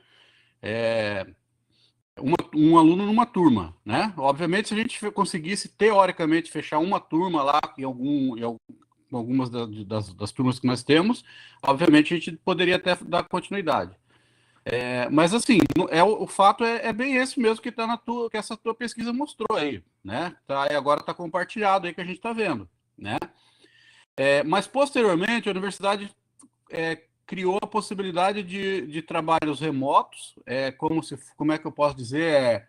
Um aluno numa turma, né? Obviamente, se a gente conseguisse, teoricamente, fechar uma turma lá em algumas das turmas que nós temos, obviamente a gente poderia até dar continuidade. Mas assim, o fato é bem esse mesmo que que essa tua pesquisa mostrou aí, né? Agora está compartilhado aí que a gente está vendo, né? Mas posteriormente a universidade criou a possibilidade de trabalhos remotos, como é que eu posso dizer,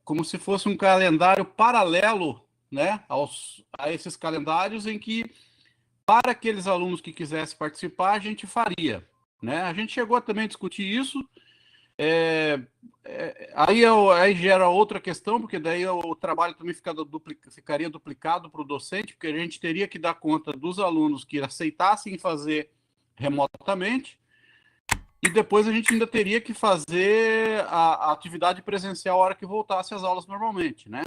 como se fosse um calendário paralelo, né, a esses calendários em que, para aqueles alunos que quisessem participar, a gente faria, né? A gente chegou a também discutir isso, aí gera outra questão, porque daí o trabalho também ficaria duplicado para o docente, porque a gente teria que dar conta dos alunos que aceitassem fazer remotamente, e depois a gente ainda teria que fazer a atividade presencial a hora que voltasse às aulas normalmente, né?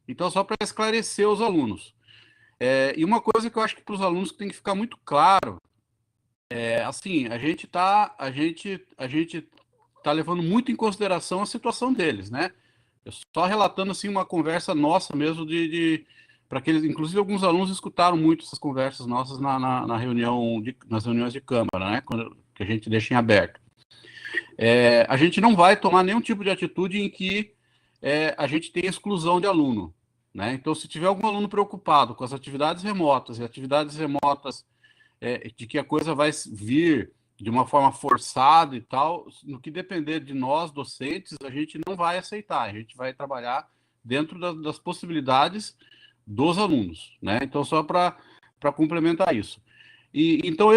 Então, só para esclarecer os alunos. E uma coisa que eu acho que para os alunos tem que ficar muito claro, assim, a gente tá levando muito em consideração a situação deles, né? Eu só relatando, assim, uma conversa nossa mesmo para que eles, inclusive alguns alunos escutaram muito essas conversas nossas nas reuniões de câmara, né? Que a gente deixa em aberto. A gente não vai tomar nenhum tipo de atitude em que a gente tenha exclusão de aluno, né? Então, se tiver algum aluno preocupado com as atividades remotas e atividades remotas de que a coisa vai vir de uma forma forçada e tal, no que depender de nós, docentes, a gente não vai aceitar, a gente vai trabalhar dentro das possibilidades dos alunos, né? Então, só para complementar isso. Então,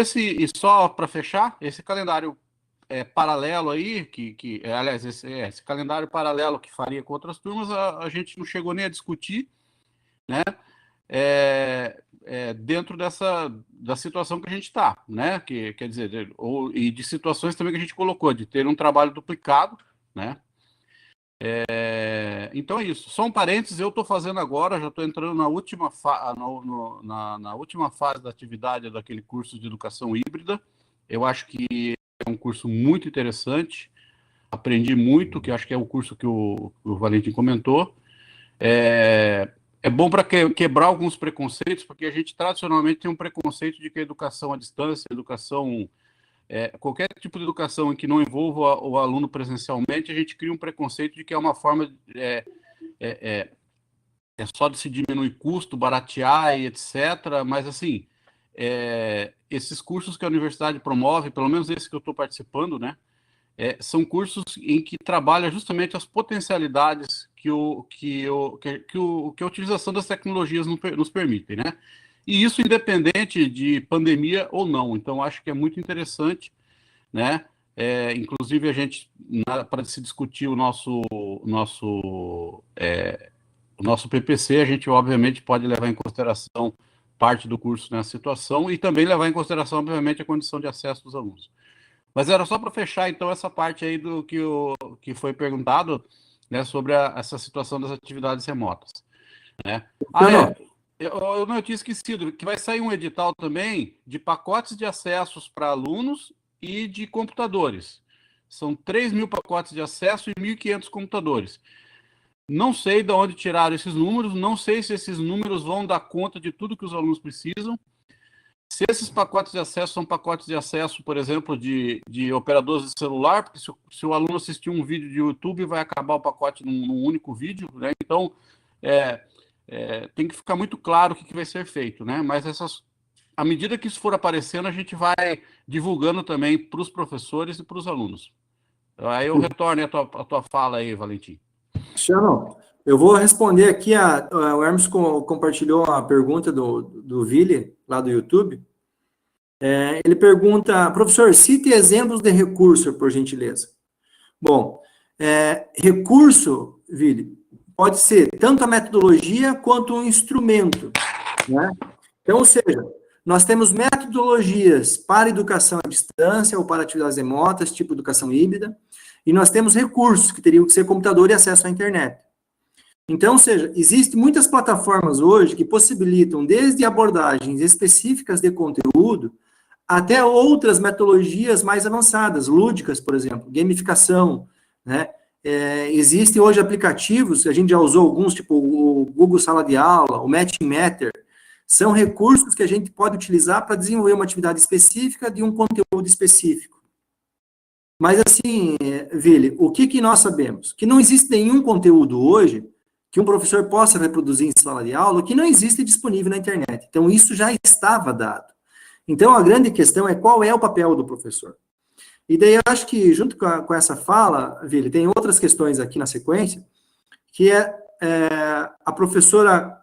só para fechar, esse calendário paralelo aí, aliás, esse calendário paralelo que faria com outras turmas, a gente não chegou nem a discutir, né? Dentro da situação que a gente está, né? Quer dizer, e de situações também que a gente colocou, de ter um trabalho duplicado, né? Então é isso. Só um parênteses, eu estou fazendo agora, já estou entrando na última fase da atividade daquele curso de educação híbrida. Eu acho que é um curso muito interessante, aprendi muito, que acho que é o curso que o Valentim comentou. É bom para quebrar alguns preconceitos, porque a gente tradicionalmente tem um preconceito de que a educação à distância, qualquer tipo de educação em que não envolva o aluno presencialmente, a gente cria um preconceito de que é uma forma só de se diminuir custo, baratear e etc. Mas, assim, esses cursos que a universidade promove, pelo menos esse que eu estou participando, né, são cursos em que trabalha justamente as potencialidades que a utilização das tecnologias nos permitem, né? E isso independente de pandemia ou não. Então, acho que é muito interessante, né? Inclusive, a gente, para se discutir o nosso PPC, a gente, obviamente, pode levar em consideração parte do curso nessa situação e também levar em consideração, obviamente, a condição de acesso dos alunos. Mas era só para fechar, então, essa parte aí do que foi perguntado, né, sobre essa situação das atividades remotas, né? Eu tinha esquecido que vai sair um edital também de pacotes de acessos para alunos e de computadores. São 3.000 pacotes de acesso e 1.500 computadores. Não sei de onde tiraram esses números, não sei se esses números vão dar conta de tudo que os alunos precisam. Se esses pacotes de acesso são pacotes de acesso, por exemplo, de operadores de celular, porque se o aluno assistir um vídeo de YouTube, vai acabar o pacote num único vídeo, né? Então, tem que ficar muito claro o que vai ser feito, né? Mas à medida que isso for aparecendo, a gente vai divulgando também para os professores e para os alunos. Aí eu retorno a tua fala aí, Valentim. Cristiano, eu vou responder aqui, o Hermes compartilhou a pergunta do Vili, lá do YouTube. Ele pergunta, professor, cite exemplos de recurso, por gentileza. Bom, recurso, Vili, pode ser tanto a metodologia quanto um instrumento, né? Então, ou seja, nós temos metodologias para educação à distância ou para atividades remotas, tipo educação híbrida, e nós temos recursos, que teriam que ser computador e acesso à internet. Então, ou seja, existem muitas plataformas hoje que possibilitam desde abordagens específicas de conteúdo até outras metodologias mais avançadas, lúdicas, por exemplo, gamificação, né? Existem hoje aplicativos, a gente já usou alguns, tipo o Google Sala de Aula, o Matching Matter, são recursos que a gente pode utilizar para desenvolver uma atividade específica de um conteúdo específico. Mas assim, Vili, o que nós sabemos? Que não existe nenhum conteúdo hoje que um professor possa reproduzir em sala de aula que não existe disponível na internet. Então, isso já estava dado. Então, a grande questão é qual é o papel do professor. E daí, eu acho que, junto com essa fala, Vili, tem outras questões aqui na sequência, que a professora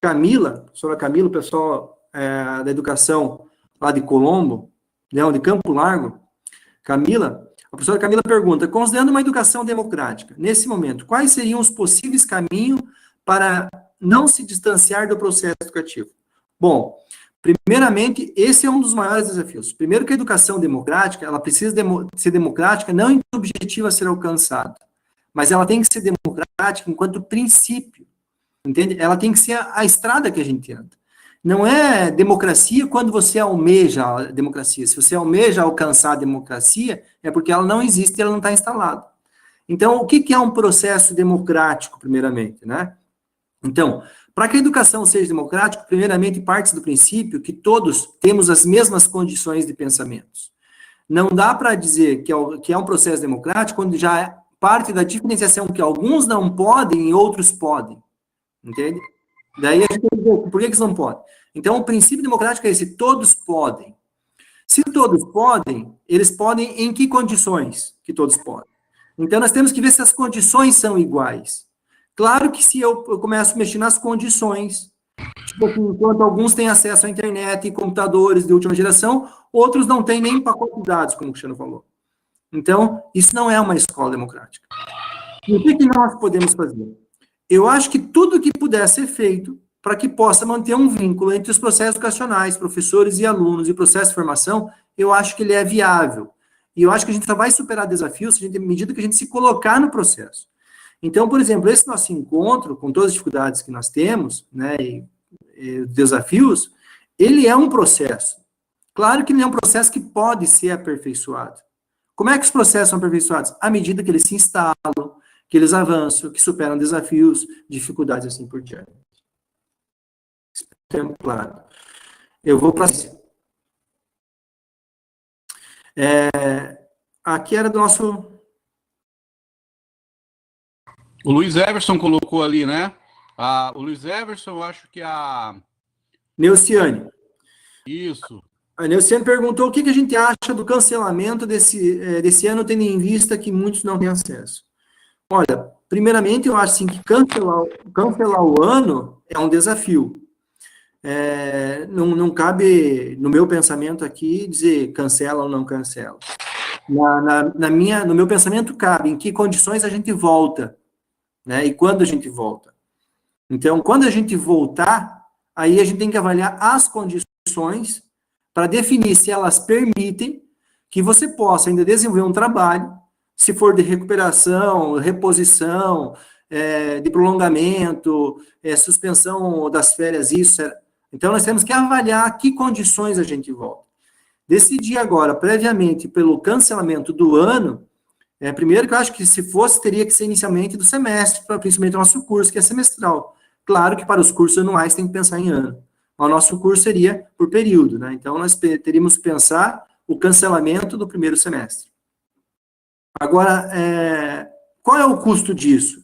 Camila, o pessoal da educação lá de Colombo, de Campo Largo, a professora Camila pergunta, considerando uma educação democrática, nesse momento, quais seriam os possíveis caminhos para não se distanciar do processo educativo? Bom, primeiramente, esse é um dos maiores desafios. Primeiro que a educação democrática, ela precisa ser democrática não enquanto objetivo a ser alcançado, mas ela tem que ser democrática enquanto princípio, entende? Ela tem que ser a estrada que a gente anda. Não é democracia quando você almeja a democracia. Se você almeja alcançar a democracia, é porque ela não existe e ela não está instalada. Então, o que é um processo democrático, primeiramente, né? Então, para que a educação seja democrática, primeiramente parte do princípio que todos temos as mesmas condições de pensamentos. Não dá para dizer que é um processo democrático quando já parte da diferenciação que alguns não podem e outros podem. Entende? Daí a gente tem que ver por que eles não podem. Então, o princípio democrático é esse, todos podem. Se todos podem, eles podem em que condições que todos podem? Então, nós temos que ver se as condições são iguais. Claro que se eu começo a mexer nas condições, tipo, enquanto alguns têm acesso à internet e computadores de última geração, outros não têm nem pacote de dados, como o Cristiano falou. Então, isso não é uma escola democrática. E o que nós podemos fazer? Eu acho que tudo que puder ser feito para que possa manter um vínculo entre os processos educacionais, professores e alunos, e o processo de formação, eu acho que ele é viável. E eu acho que a gente só vai superar desafios à medida que a gente se colocar no processo. Então, por exemplo, esse nosso encontro, com todas as dificuldades que nós temos, né, e desafios, ele é um processo. Claro que ele é um processo que pode ser aperfeiçoado. Como é que os processos são aperfeiçoados? À medida que eles se instalam, que eles avançam, que superam desafios, dificuldades, assim por diante. Tempo claro. Eu vou para... aqui era do nosso... O Luiz Everson colocou ali, né? O Luiz Everson, eu acho que Neuciane. Isso. A Neuciane perguntou o que a gente acha do cancelamento desse ano, tendo em vista que muitos não têm acesso. Olha, primeiramente, eu acho assim, que cancelar o ano é um desafio. Não cabe, no meu pensamento aqui, dizer cancela ou não cancela. No meu pensamento, cabe em que condições a gente volta, né? E quando a gente volta. Então, quando a gente voltar, aí a gente tem que avaliar as condições para definir se elas permitem que você possa ainda desenvolver um trabalho, se for de recuperação, reposição, de prolongamento, suspensão das férias, isso. Então, nós temos que avaliar que condições a gente volta. Decidir agora, previamente, pelo cancelamento do ano, primeiro que eu acho que se fosse, teria que ser inicialmente do semestre, principalmente o nosso curso, que é semestral. Claro que para os cursos anuais tem que pensar em ano. O nosso curso seria por período, né? Então, nós teríamos que pensar o cancelamento do primeiro semestre. Agora, qual é o custo disso?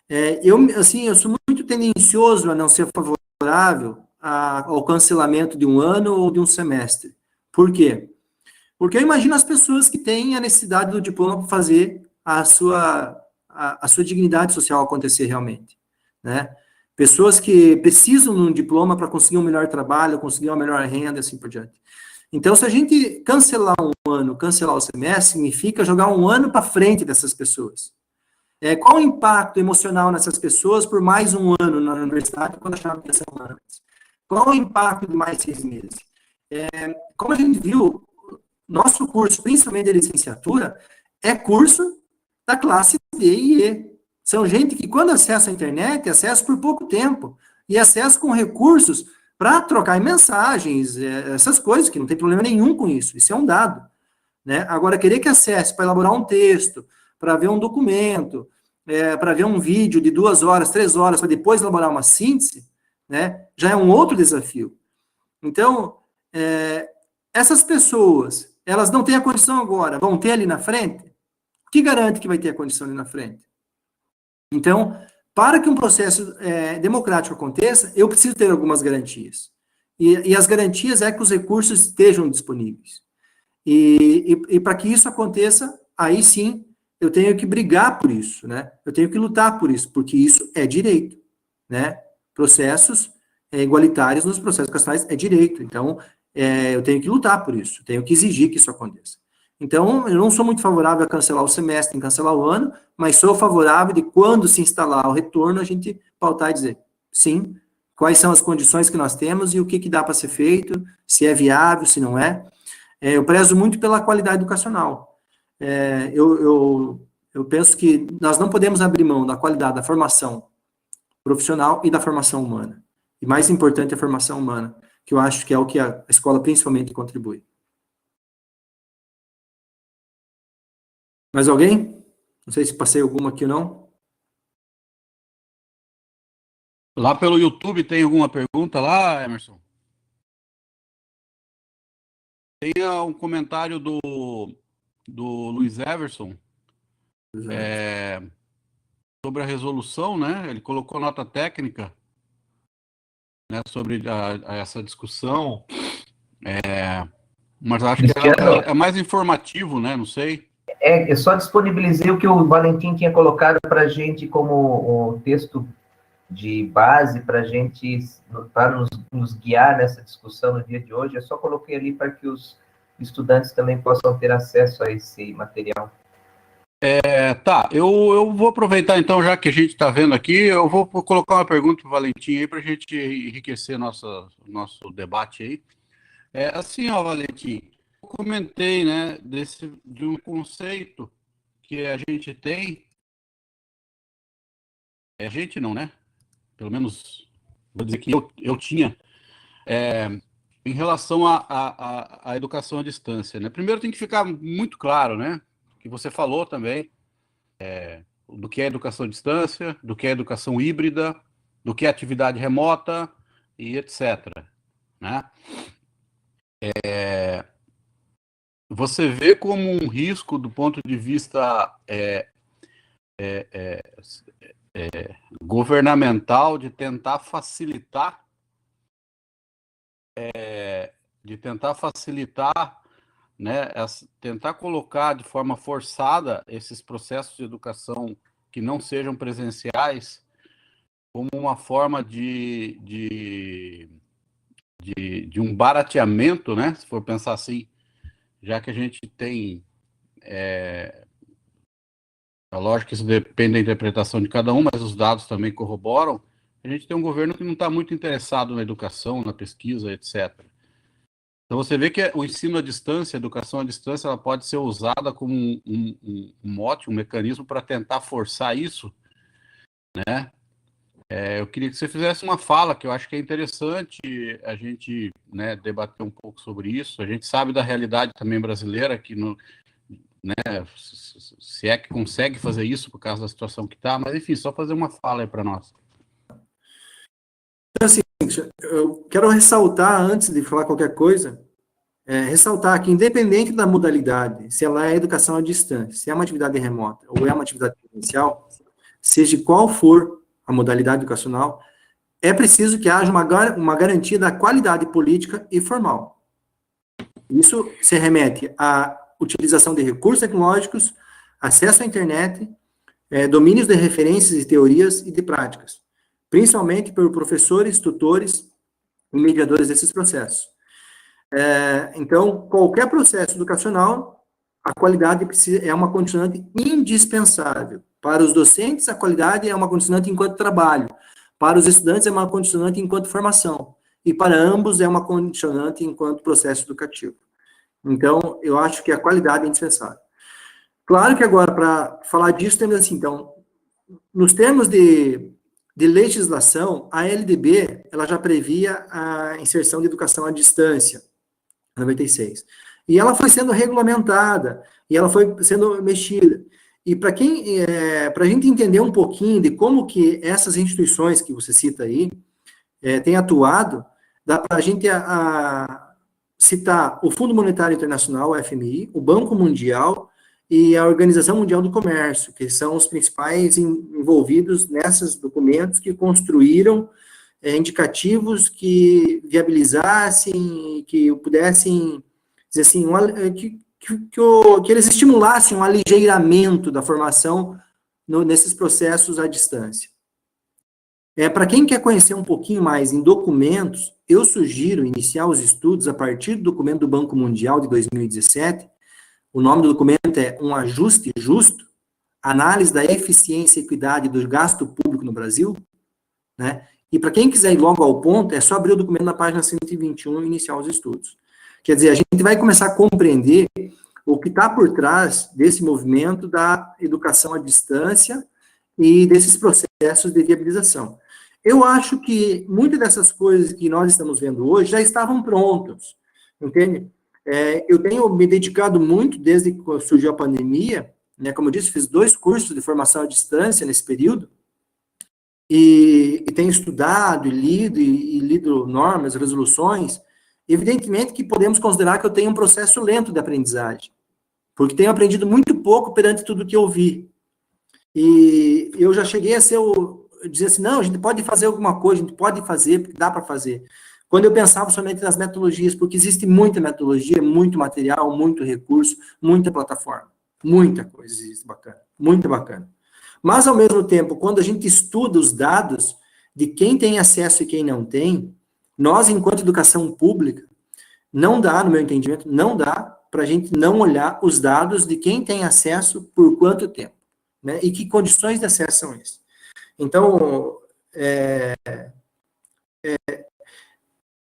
Eu sou muito tendencioso a não ser favorável ao cancelamento de um ano ou de um semestre. Por quê? Porque eu imagino as pessoas que têm a necessidade do diploma para fazer a sua dignidade social acontecer realmente, né? Pessoas que precisam de um diploma para conseguir um melhor trabalho, conseguir uma melhor renda, assim por diante. Então, se a gente cancelar um ano, cancelar o semestre, significa jogar um ano para frente dessas pessoas. Qual o impacto emocional nessas pessoas por mais um ano na universidade, quando achavam que ia ser um ano antes? Qual o impacto de mais 6 meses? Como a gente viu, nosso curso, principalmente de licenciatura, é curso da classe D e E. São gente que, quando acessa a internet, acessa por pouco tempo, e acessa com recursos para trocar mensagens, essas coisas, que não tem problema nenhum com isso, isso é um dado. Né? Agora, querer que acesse para elaborar um texto, para ver um documento, para ver um vídeo de 2 horas, 3 horas, para depois elaborar uma síntese, né, já é um outro desafio. Então, essas pessoas, elas não têm a condição agora, vão ter ali na frente? O que garante que vai ter a condição ali na frente? Então, para que um processo democrático aconteça, eu preciso ter algumas garantias. E as garantias é que os recursos estejam disponíveis. E para que isso aconteça, aí sim, eu tenho que brigar por isso, né? Eu tenho que lutar por isso, porque isso é direito, né? Processos igualitários nos processos educacionais é direito. Então, eu tenho que lutar por isso, tenho que exigir que isso aconteça. Então, eu não sou muito favorável a cancelar o semestre, em cancelar o ano, mas sou favorável de, quando se instalar o retorno, a gente pautar e dizer, sim, quais são as condições que nós temos e o que dá para ser feito, se é viável, se não é. Eu prezo muito pela qualidade educacional. Eu penso que nós não podemos abrir mão da qualidade da formação profissional e da formação humana. E mais importante, a formação humana, que eu acho que é o que a escola principalmente contribui. Mais alguém? Não sei se passei alguma aqui ou não. Lá pelo YouTube tem alguma pergunta lá, Emerson? Tem um comentário do Luiz Everson sobre a resolução, né? Ele colocou nota técnica, né, sobre essa discussão, mas acho que é mais informativo, né? Não sei. Eu só disponibilizei o que o Valentim tinha colocado para a gente como um texto de base para nos guiar nessa discussão no dia de hoje. Eu só coloquei ali para que os estudantes também possam ter acesso a esse material. Tá, eu vou aproveitar então, já que a gente está vendo aqui, eu vou colocar uma pergunta para o Valentim aí para a gente enriquecer nosso debate aí. Assim, ó, Valentim, eu comentei, né, de um conceito que a gente tem, a gente não, né? Pelo menos, vou dizer que eu tinha, em relação à educação à distância, né? Primeiro tem que ficar muito claro, né, que você falou também, do que é educação à distância, do que é educação híbrida, do que é atividade remota e etc. Né? Você vê como um risco do ponto de vista governamental de tentar facilitar, né, tentar colocar de forma forçada esses processos de educação que não sejam presenciais como uma forma de um barateamento, né, se for pensar assim, já que a gente tem, lógico que isso depende da interpretação de cada um, mas os dados também corroboram, a gente tem um governo que não está muito interessado na educação, na pesquisa, etc. Então, você vê que o ensino à distância, a educação à distância, ela pode ser usada como um mote, um mecanismo para tentar forçar isso, né? Eu queria que você fizesse uma fala, que eu acho que é interessante a gente, né, debater um pouco sobre isso. A gente sabe da realidade também brasileira, que né, se é que consegue fazer isso por causa da situação que está, mas enfim, só fazer uma fala aí para nós. Assim, eu quero ressaltar, antes de falar qualquer coisa, ressaltar que, independente da modalidade, se ela é educação à distância, se é uma atividade remota ou é uma atividade presencial, seja qual for a modalidade educacional, é preciso que haja uma garantia da qualidade política e formal. Isso se remete à utilização de recursos tecnológicos, acesso à internet, domínios de referências e teorias e de práticas, principalmente por professores, tutores e mediadores desses processos. Então, qualquer processo educacional, a qualidade é uma condicionante indispensável. Para os docentes, a qualidade é uma condicionante enquanto trabalho. Para os estudantes, é uma condicionante enquanto formação. E para ambos, é uma condicionante enquanto processo educativo. Então, eu acho que a qualidade é indispensável. Claro que agora, para falar disso, temos assim, então, nos termos de legislação, a LDB, ela já previa a inserção de educação à distância, em 96. E ela foi sendo regulamentada, e ela foi sendo mexida. E para a gente entender um pouquinho de como que essas instituições que você cita aí têm atuado, dá para a gente citar o Fundo Monetário Internacional, o FMI, o Banco Mundial e a Organização Mundial do Comércio, que são os principais envolvidos nesses documentos que construíram indicativos que viabilizassem, que pudessem, dizer assim, que eles estimulassem um aligeiramento da formação nesses processos à distância. Para quem quer conhecer um pouquinho mais em documentos, eu sugiro iniciar os estudos a partir do documento do Banco Mundial de 2017. O nome do documento é Um Ajuste Justo, Análise da Eficiência e Equidade do Gasto Público no Brasil, né? E para quem quiser ir logo ao ponto, é só abrir o documento na página 121 e iniciar os estudos. Quer dizer, a gente vai começar a compreender o que está por trás desse movimento da educação à distância e desses processos de viabilização. Eu acho que muitas dessas coisas que nós estamos vendo hoje já estavam prontas, entende? Eu tenho me dedicado muito desde que surgiu a pandemia, né, como eu disse, fiz 2 cursos de formação à distância nesse período, e tenho estudado e lido normas, resoluções. Evidentemente que podemos considerar que eu tenho um processo lento de aprendizagem, porque tenho aprendido muito pouco perante tudo que eu vi. E eu já cheguei a dizer assim, não, a gente pode fazer alguma coisa, a gente pode fazer, porque dá para fazer. Quando eu pensava somente nas metodologias, porque existe muita metodologia, muito material, muito recurso, muita plataforma, muita coisa existe bacana, muito bacana. Mas, ao mesmo tempo, quando a gente estuda os dados de quem tem acesso e quem não tem, nós, enquanto educação pública, não dá, no meu entendimento, não dá para a gente não olhar os dados de quem tem acesso por quanto tempo, né? E que condições de acesso são essas. Então,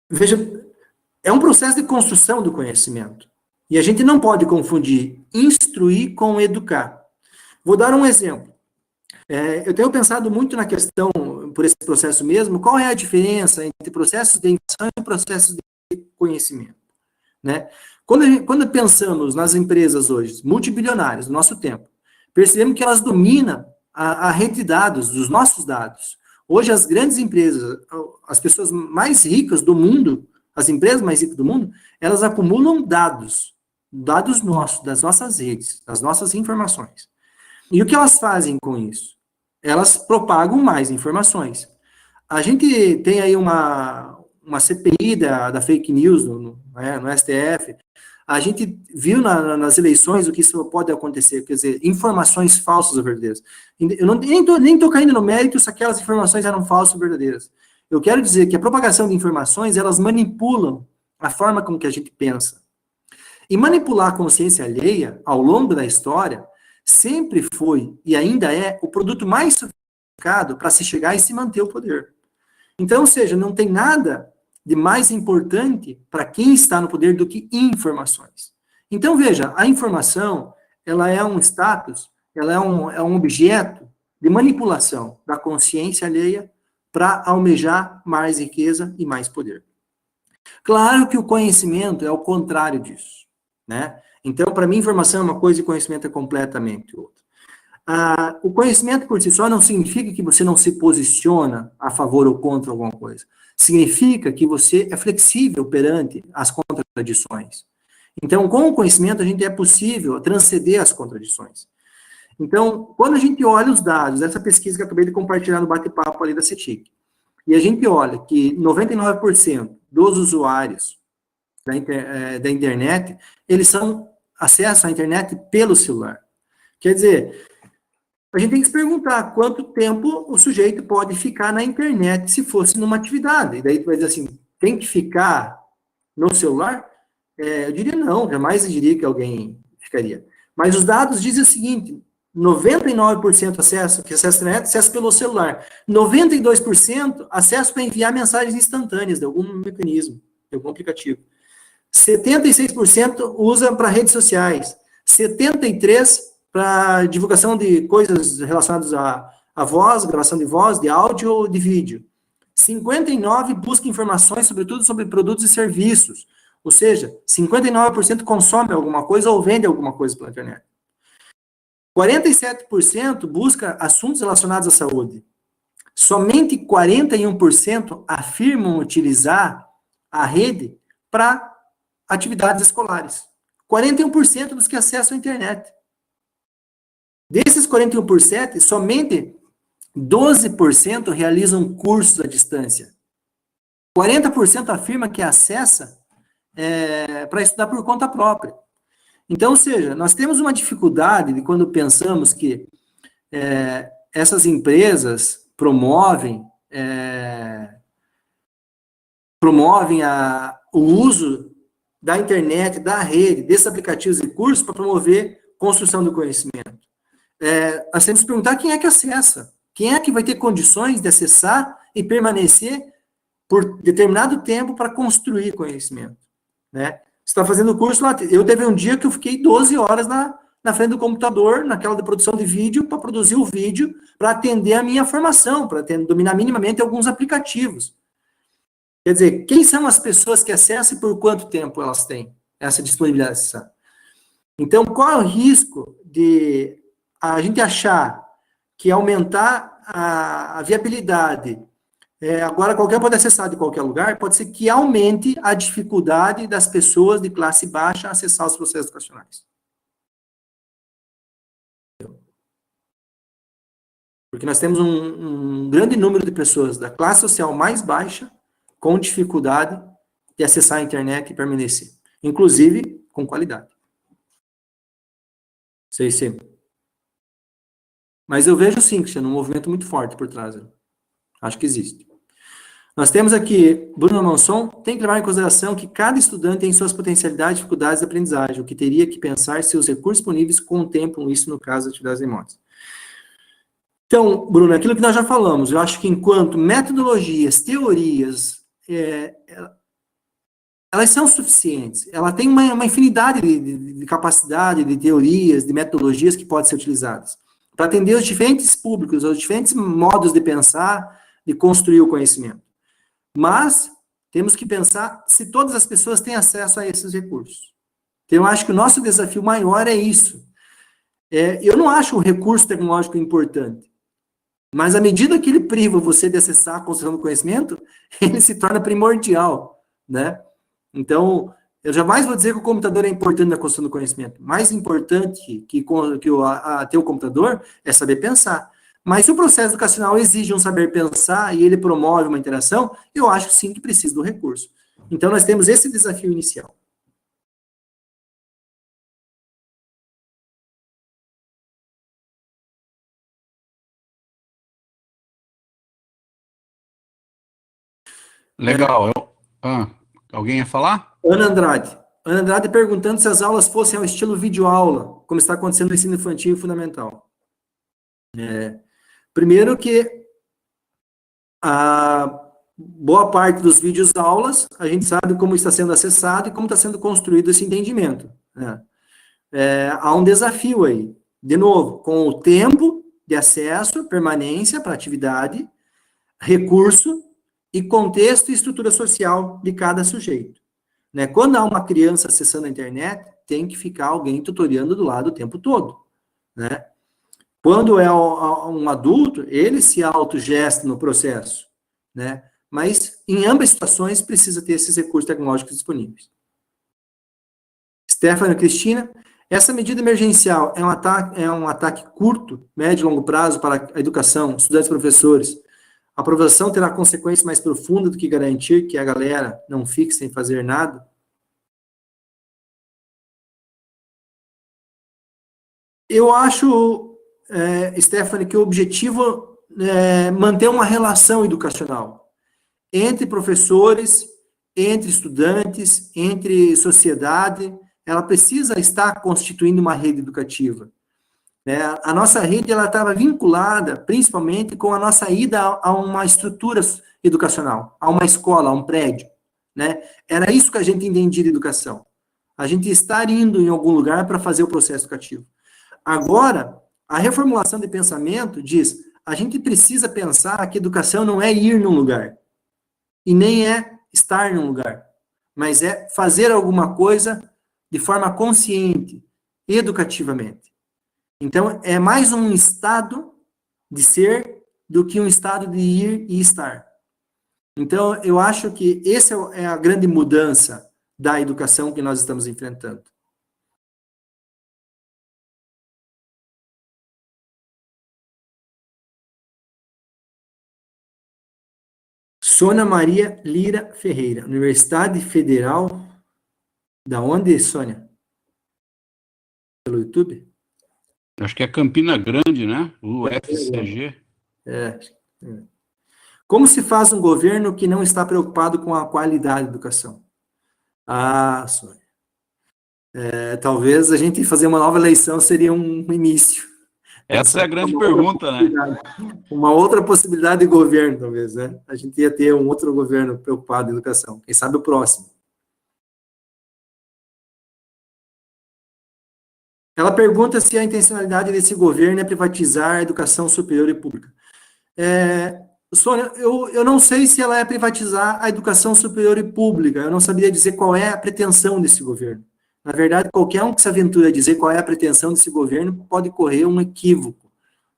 veja, é um processo de construção do conhecimento. E a gente não pode confundir instruir com educar. Vou dar um exemplo. Eu tenho pensado muito na questão, por esse processo mesmo, qual é a diferença entre processos de educação e processos de conhecimento, né? Quando pensamos nas empresas hoje, multibilionárias, do nosso tempo, percebemos que elas dominam a rede de dados, dos nossos dados. Hoje, as grandes empresas, as pessoas mais ricas do mundo, as empresas mais ricas do mundo, elas acumulam dados nossos, das nossas redes, das nossas informações. E o que elas fazem com isso? Elas propagam mais informações. A gente tem aí uma CPI da fake news no STF. A gente viu nas eleições o que isso pode acontecer, quer dizer, informações falsas ou verdadeiras. Eu nem estou caindo no mérito se aquelas informações eram falsas ou verdadeiras. Eu quero dizer que a propagação de informações, elas manipulam a forma como que a gente pensa. E manipular a consciência alheia, ao longo da história, sempre foi, e ainda é, o produto mais sofisticado para se chegar e se manter o poder. Então, ou seja, não tem nada de mais importante para quem está no poder do que informações. Então, veja, a informação, ela é um status, ela é um objeto de manipulação da consciência alheia para almejar mais riqueza e mais poder. Claro que o conhecimento é o contrário disso, né? Então, para mim, informação é uma coisa e conhecimento é completamente outra. O conhecimento por si só não significa que você não se posiciona a favor ou contra alguma coisa. Significa que você é flexível perante as contradições. Então, com o conhecimento, a gente é possível transcender as contradições. Então, quando a gente olha os dados dessa pesquisa que eu acabei de compartilhar no bate-papo ali da CETIC, e a gente olha que 99% dos usuários da internet, eles acessam a internet pelo celular. Quer dizer, a gente tem que se perguntar quanto tempo o sujeito pode ficar na internet se fosse numa atividade. E daí tu vai dizer assim, tem que ficar no celular? Eu diria não, jamais diria que alguém ficaria. Mas os dados dizem o seguinte, 99% que acessa a internet, acesso pelo celular. 92% acesso para enviar mensagens instantâneas de algum mecanismo, de algum aplicativo. 76% usa para redes sociais. 73% para divulgação de coisas relacionadas a voz, gravação de voz, de áudio ou de vídeo. 59% busca informações, sobretudo sobre produtos e serviços. Ou seja, 59% consome alguma coisa ou vende alguma coisa pela internet. 47% busca assuntos relacionados à saúde. Somente 41% afirmam utilizar a rede para atividades escolares. 41% dos que acessam a internet. Desses 41%, somente 12% realizam cursos à distância. 40% afirma que acessa para estudar por conta própria. Então, ou seja, nós temos uma dificuldade de quando pensamos que essas empresas promovem o uso da internet, da rede, desses aplicativos e cursos para promover construção do conhecimento. Nós temos que perguntar quem é que acessa, quem é que vai ter condições de acessar e permanecer por determinado tempo para construir conhecimento, né? Você está fazendo curso lá, eu teve um dia que eu fiquei 12 horas na frente do computador, naquela de produção de vídeo, para produzir o vídeo, para atender a minha formação, para dominar minimamente alguns aplicativos. Quer dizer, quem são as pessoas que acessam e por quanto tempo elas têm essa disponibilidade de acessar? Então, qual é o risco de a gente achar que aumentar a viabilidade, agora qualquer pode acessar de qualquer lugar, pode ser que aumente a dificuldade das pessoas de classe baixa acessar os processos educacionais. Porque nós temos um grande número de pessoas da classe social mais baixa com dificuldade de acessar a internet e permanecer, inclusive com qualidade. Sei sim. Mas eu vejo sim, Cristiano, um movimento muito forte por trás. Acho que existe. Nós temos aqui, Bruno Manson, tem que levar em consideração que cada estudante tem suas potencialidades e dificuldades de aprendizagem, o que teria que pensar se os recursos disponíveis contemplam isso no caso das atividades remotas. Então, Bruno, aquilo que nós já falamos, eu acho que enquanto metodologias, teorias, elas são suficientes, ela tem uma infinidade de capacidade, de teorias, de metodologias que podem ser utilizadas para atender os diferentes públicos, os diferentes modos de pensar, de construir o conhecimento. Mas temos que pensar se todas as pessoas têm acesso a esses recursos. Então, eu acho que o nosso desafio maior é isso. Eu não acho o recurso tecnológico importante, mas à medida que ele priva você de acessar a construção do conhecimento, ele se torna primordial, né? Então, eu jamais vou dizer que o computador é importante na construção do conhecimento. Mais importante que ter o computador é saber pensar. Mas se o processo educacional exige um saber pensar e ele promove uma interação, eu acho sim que precisa do recurso. Então, nós temos esse desafio inicial. Legal. Alguém ia falar? Ana Andrade perguntando se as aulas fossem ao estilo videoaula, como está acontecendo no ensino infantil e fundamental. Primeiro que a boa parte dos vídeos aulas, a gente sabe como está sendo acessado e como está sendo construído esse entendimento, né? Há um desafio aí, de novo, com o tempo de acesso, permanência para atividade, recurso e contexto e estrutura social de cada sujeito, né? Quando há uma criança acessando a internet, tem que ficar alguém tutoriando do lado o tempo todo, né? Quando é um adulto, ele se autogesta no processo, né? Mas, em ambas situações, precisa ter esses recursos tecnológicos disponíveis. Stefano Cristina, essa medida emergencial é um ataque curto, médio e longo prazo para a educação, estudantes e professores. A aprovação terá consequências mais profundas do que garantir que a galera não fique sem fazer nada? Eu acho, Stephanie, que o objetivo é manter uma relação educacional entre professores, entre estudantes, entre sociedade. Ela precisa estar constituindo uma rede educativa. A nossa rede estava vinculada, principalmente, com a nossa ida a uma estrutura educacional, a uma escola, a um prédio, né? Era isso que a gente entendia de educação. A gente estar indo em algum lugar para fazer o processo educativo. Agora, a reformulação de pensamento diz, a gente precisa pensar que educação não é ir num lugar, e nem é estar num lugar, mas é fazer alguma coisa de forma consciente, educativamente. Então, é mais um estado de ser do que um estado de ir e estar. Então, eu acho que essa é a grande mudança da educação que nós estamos enfrentando. Sônia Maria Lira Ferreira, Universidade Federal. Da onde, Sônia? Pelo YouTube? Acho que é Campina Grande, né? O UFCG. Como se faz um governo que não está preocupado com a qualidade da educação? Ah, Sônia. Talvez a gente fazer uma nova eleição seria um início. Essa é a grande pergunta, né? Uma outra possibilidade de governo, talvez, né? A gente ia ter um outro governo preocupado em educação. Quem sabe o próximo. Ela pergunta se a intencionalidade desse governo é privatizar a educação superior e pública. Sônia, eu não sei se ela é privatizar a educação superior e pública. Eu não saberia dizer qual é a pretensão desse governo. Na verdade, qualquer um que se aventure a dizer qual é a pretensão desse governo pode correr um equívoco,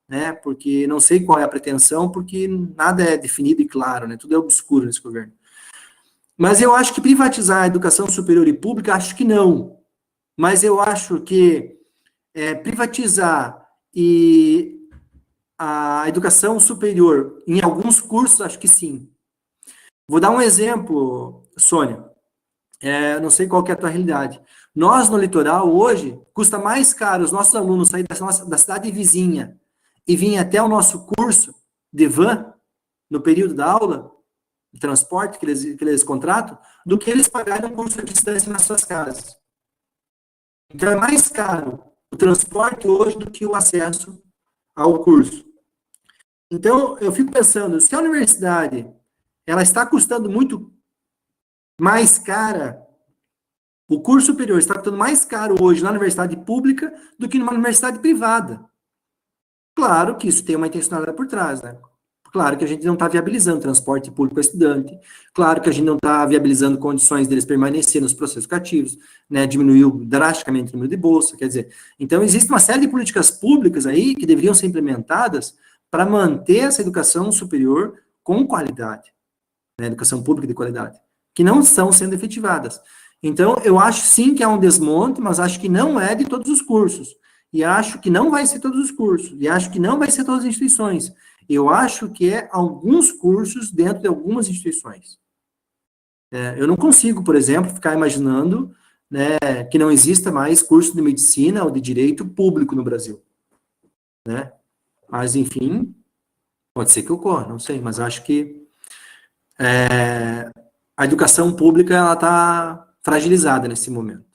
né? Porque não sei qual é a pretensão, porque nada é definido e claro, né? Tudo é obscuro nesse governo. Mas eu acho que privatizar a educação superior e pública, acho que não. Mas eu acho que privatizar a educação superior em alguns cursos, acho que sim. Vou dar um exemplo, Sônia. Não sei qual que é a tua realidade. Nós, no litoral, hoje, custa mais caro os nossos alunos saírem da cidade vizinha e virem até o nosso curso de van, no período da aula, de transporte que eles contratam, do que eles pagarem um curso à distância nas suas casas. Então, é mais caro o transporte hoje do que o acesso ao curso. Então, eu fico pensando, se a universidade ela está custando muito mais cara, o curso superior está custando mais caro hoje na universidade pública do que numa universidade privada. Claro que isso tem uma intencionalidade por trás, né? Claro que a gente não está viabilizando transporte público para estudante, claro que a gente não está viabilizando condições deles permanecerem nos processos educativos, né? Diminuiu drasticamente o número de bolsa, quer dizer, então existe uma série de políticas públicas aí que deveriam ser implementadas para manter essa educação superior com qualidade, né? Educação pública de qualidade, que não estão sendo efetivadas. Então, eu acho sim que há um desmonte, mas acho que não é de todos os cursos. E acho que não vai ser todos os cursos. E acho que não vai ser todas as instituições. Eu acho que é alguns cursos dentro de algumas instituições. Eu não consigo, por exemplo, ficar imaginando, né, que não exista mais curso de medicina ou de direito público no Brasil. Né? Mas, enfim, pode ser que ocorra, não sei. Mas acho que a educação pública ela está fragilizada nesse momento.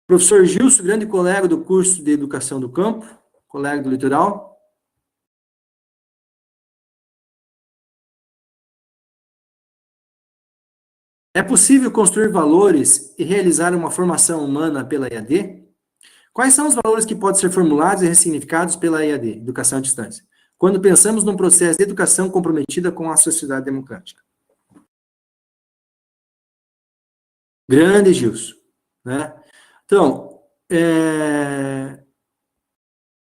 Professor Gilson, grande colega do curso de Educação do Campo, colega do Litoral. É possível construir valores e realizar uma formação humana pela EAD? Quais são os valores que podem ser formulados e ressignificados pela EAD, Educação à Distância, quando pensamos num processo de educação comprometida com a sociedade democrática? Grande Gilson, né? Então,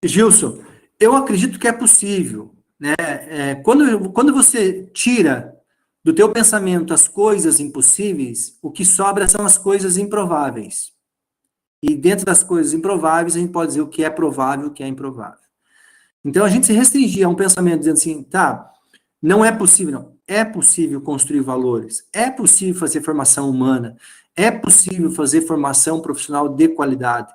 Gilson, eu acredito que é possível, né? Quando você tira do teu pensamento as coisas impossíveis, o que sobra são as coisas improváveis. E dentro das coisas improváveis, a gente pode dizer o que é provável e o que é improvável. Então, a gente se restringir a um pensamento dizendo assim, tá, não é possível, não. É possível construir valores, é possível fazer formação humana, é possível fazer formação profissional de qualidade.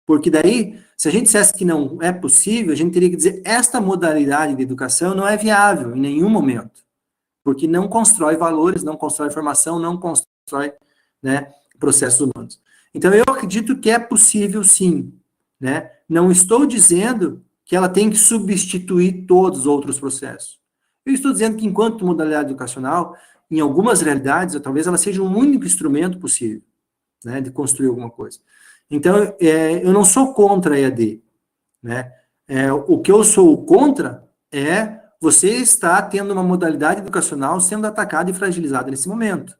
Porque daí, se a gente dissesse que não é possível, a gente teria que dizer esta modalidade de educação não é viável em nenhum momento. Porque não constrói valores, não constrói formação, não constrói, né, processos humanos. Então, eu acredito que é possível, sim. Né? Não estou dizendo que ela tem que substituir todos os outros processos. Eu estou dizendo que, enquanto modalidade educacional, em algumas realidades, talvez ela seja um único instrumento possível, né, de construir alguma coisa. Então, eu não sou contra a EAD, né? O que eu sou contra é você estar tendo uma modalidade educacional sendo atacada e fragilizada nesse momento,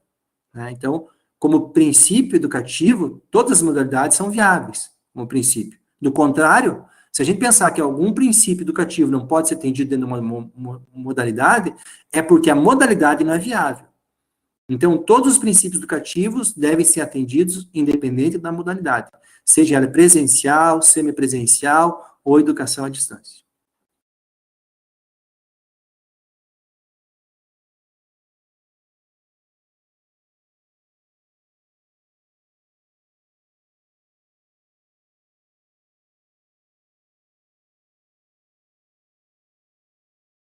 né? Então, como princípio educativo, todas as modalidades são viáveis, como princípio. Do contrário, se a gente pensar que algum princípio educativo não pode ser atendido dentro de uma modalidade, é porque a modalidade não é viável. Então, todos os princípios educativos devem ser atendidos independente da modalidade, seja ela presencial, semipresencial ou educação à distância.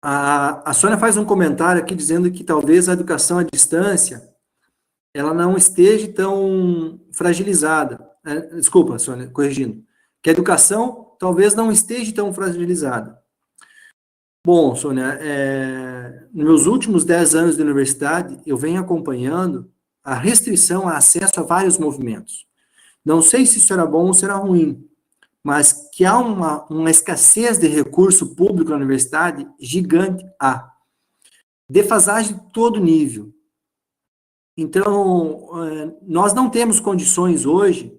A Sônia faz um comentário aqui dizendo que talvez a educação à distância ela não esteja tão fragilizada. Desculpa, Sônia, corrigindo. Que a educação talvez não esteja tão fragilizada. Bom, Sônia, nos meus últimos 10 anos de universidade, eu venho acompanhando a restrição a acesso a vários movimentos. Não sei se isso era bom ou se era ruim, mas que há uma escassez de recurso público na universidade gigante, há. Defasagem de todo nível. Então, nós não temos condições hoje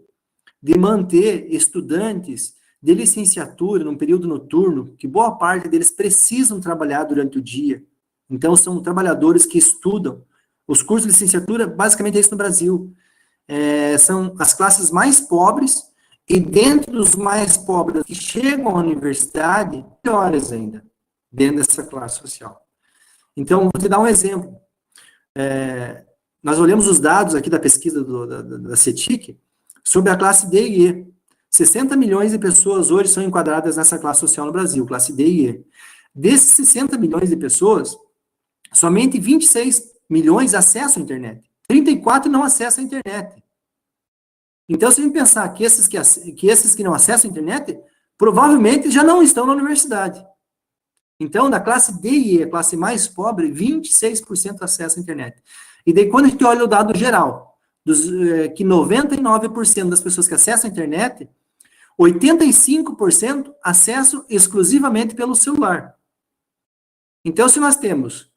de manter estudantes de licenciatura num período noturno, que boa parte deles precisam trabalhar durante o dia. Então, são trabalhadores que estudam. Os cursos de licenciatura, basicamente, é isso no Brasil. São as classes mais pobres, e dentro dos mais pobres que chegam à universidade, piores ainda, dentro dessa classe social. Então, vou te dar um exemplo. Nós olhamos os dados aqui da pesquisa da CETIC sobre a classe D e E. 60 milhões de pessoas hoje são enquadradas nessa classe social no Brasil, classe D e E. Desses 60 milhões de pessoas, somente 26 milhões acessam a internet. 34 não acessam a internet. Então, se a gente pensar que esses que não acessam a internet, provavelmente já não estão na universidade. Então, da classe D e E, a classe mais pobre, 26% acessam a internet. E daí, quando a gente olha o dado geral, que 99% das pessoas que acessam a internet, 85% acessam exclusivamente pelo celular. Então, se nós temos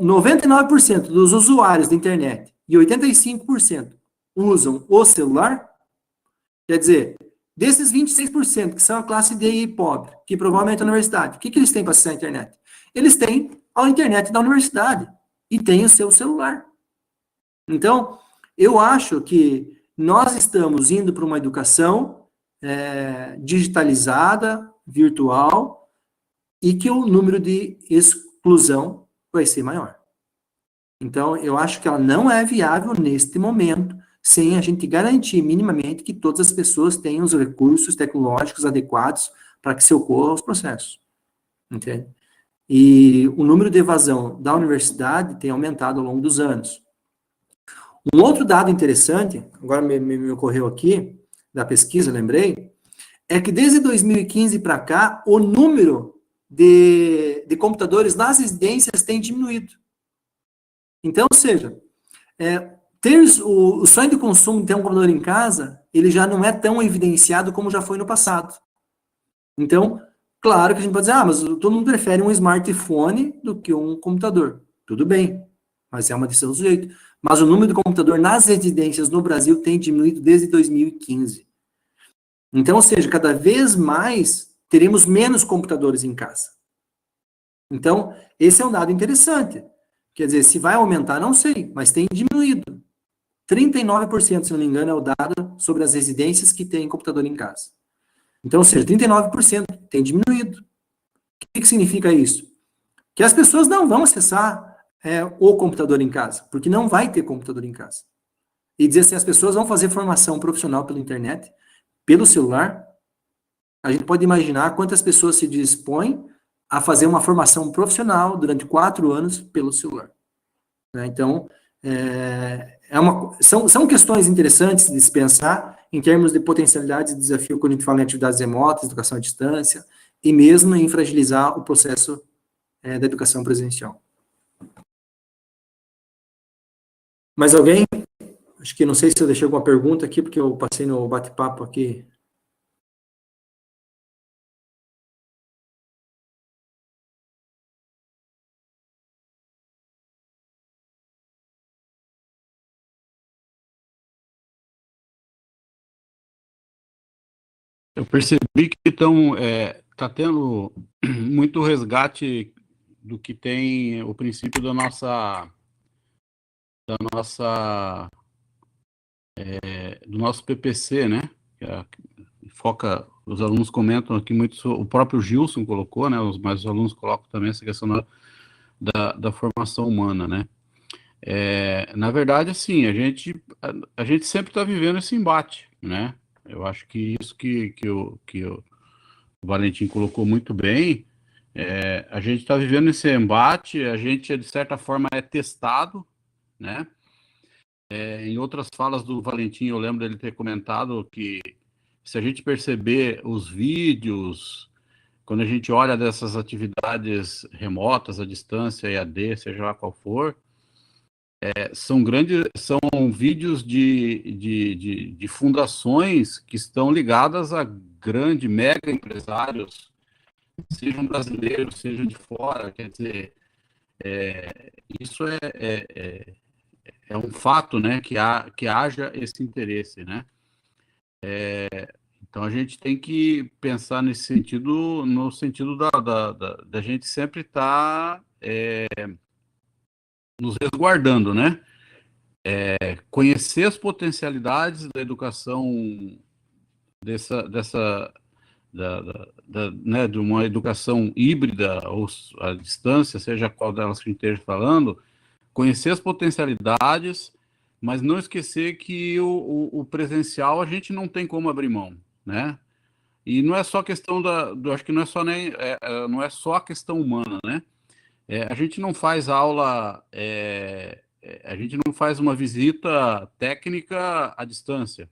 99% dos usuários da internet e 85% usam o celular, quer dizer, desses 26% que são a classe D e pobre, que provavelmente é a universidade, o que eles têm para acessar a internet? Eles têm a internet da universidade e têm o seu celular. Então, eu acho que nós estamos indo para uma educação digitalizada, virtual, e que o número de exclusão vai ser maior. Então, eu acho que ela não é viável neste momento, sem a gente garantir minimamente que todas as pessoas tenham os recursos tecnológicos adequados para que se ocorram os processos. Entende? E o número de evasão da universidade tem aumentado ao longo dos anos. Um outro dado interessante, agora me ocorreu aqui, da pesquisa, lembrei, é que desde 2015 para cá, o número de computadores nas residências tem diminuído. Então, ou seja, o sonho de consumo de ter um computador em casa, ele já não é tão evidenciado como já foi no passado. Então, claro que a gente pode dizer, mas todo mundo prefere um smartphone do que um computador. Tudo bem, mas é uma decisão do sujeito. Mas o número de computador nas residências no Brasil tem diminuído desde 2015. Então, ou seja, cada vez mais teremos menos computadores em casa. Então, esse é um dado interessante. Quer dizer, se vai aumentar, não sei, mas tem diminuído. 39%, se não me engano, é o dado sobre as residências que têm computador em casa. Então, ou seja, 39% tem diminuído. O que significa isso? Que as pessoas não vão acessar o computador em casa, porque não vai ter computador em casa. E dizer assim, as pessoas vão fazer formação profissional pela internet, pelo celular. A gente pode imaginar quantas pessoas se dispõem a fazer uma formação profissional durante 4 anos pelo celular. Então, são questões interessantes de se pensar em termos de potencialidades e desafio quando a gente fala em atividades remotas, educação à distância, e mesmo em fragilizar o processo da educação presencial. Mais alguém? Acho que não sei se eu deixei alguma pergunta aqui, porque eu passei no bate-papo aqui Eu percebi que tá tendo muito resgate do que tem o princípio do nosso PPC, né? Foca, os alunos comentam aqui muito, o próprio Gilson colocou, né? Mas os alunos colocam também essa questão da formação humana, né? Na verdade, assim, a gente sempre está vivendo esse embate, né? Eu acho que isso que o Valentim colocou muito bem, a gente está vivendo esse embate, a gente, de certa forma, é testado, né? Em outras falas do Valentim, eu lembro dele ter comentado que se a gente perceber os vídeos, quando a gente olha dessas atividades remotas, à distância, EAD, seja lá qual for, são vídeos de fundações que estão ligadas a grandes, mega empresários, sejam brasileiros, sejam de fora, quer dizer, isso é um fato, né, que haja esse interesse, né? Então a gente tem que pensar nesse sentido, no sentido da gente sempre estar nos resguardando, né? Conhecer as potencialidades da educação né, de uma educação híbrida ou à distância, seja qual delas que a gente esteja falando, conhecer as potencialidades, mas não esquecer que o presencial a gente não tem como abrir mão, né? E não é só questão acho que não é só nem não é só a questão humana, né? A gente não faz aula, a gente não faz uma visita técnica à distância.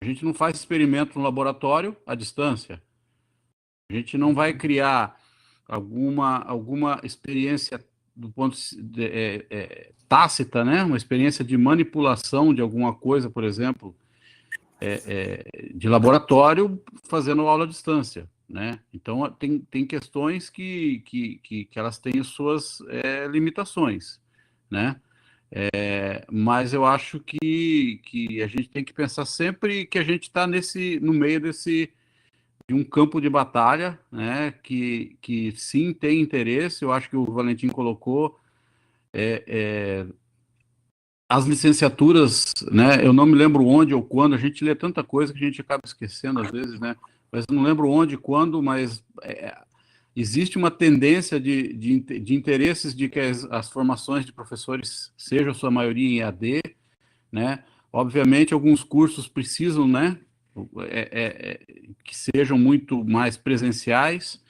A gente não faz experimento no laboratório à distância. A gente não vai criar alguma experiência do ponto tácita, né? Uma experiência de manipulação de alguma coisa, por exemplo, de laboratório, fazendo aula à distância, né? Então, tem questões que elas têm suas limitações, né? Mas eu acho que a gente tem que pensar sempre que a gente está no meio de um campo de batalha, né? Que sim tem interesse. Eu acho que o Valentim colocou as licenciaturas, né? Eu não me lembro onde ou quando. A gente lê tanta coisa que a gente acaba esquecendo às vezes, né? Mas não lembro onde, quando, mas existe uma tendência de interesses de que as formações de professores sejam sua maioria em EAD, né? Obviamente, alguns cursos precisam, né? Que sejam muito mais presenciais,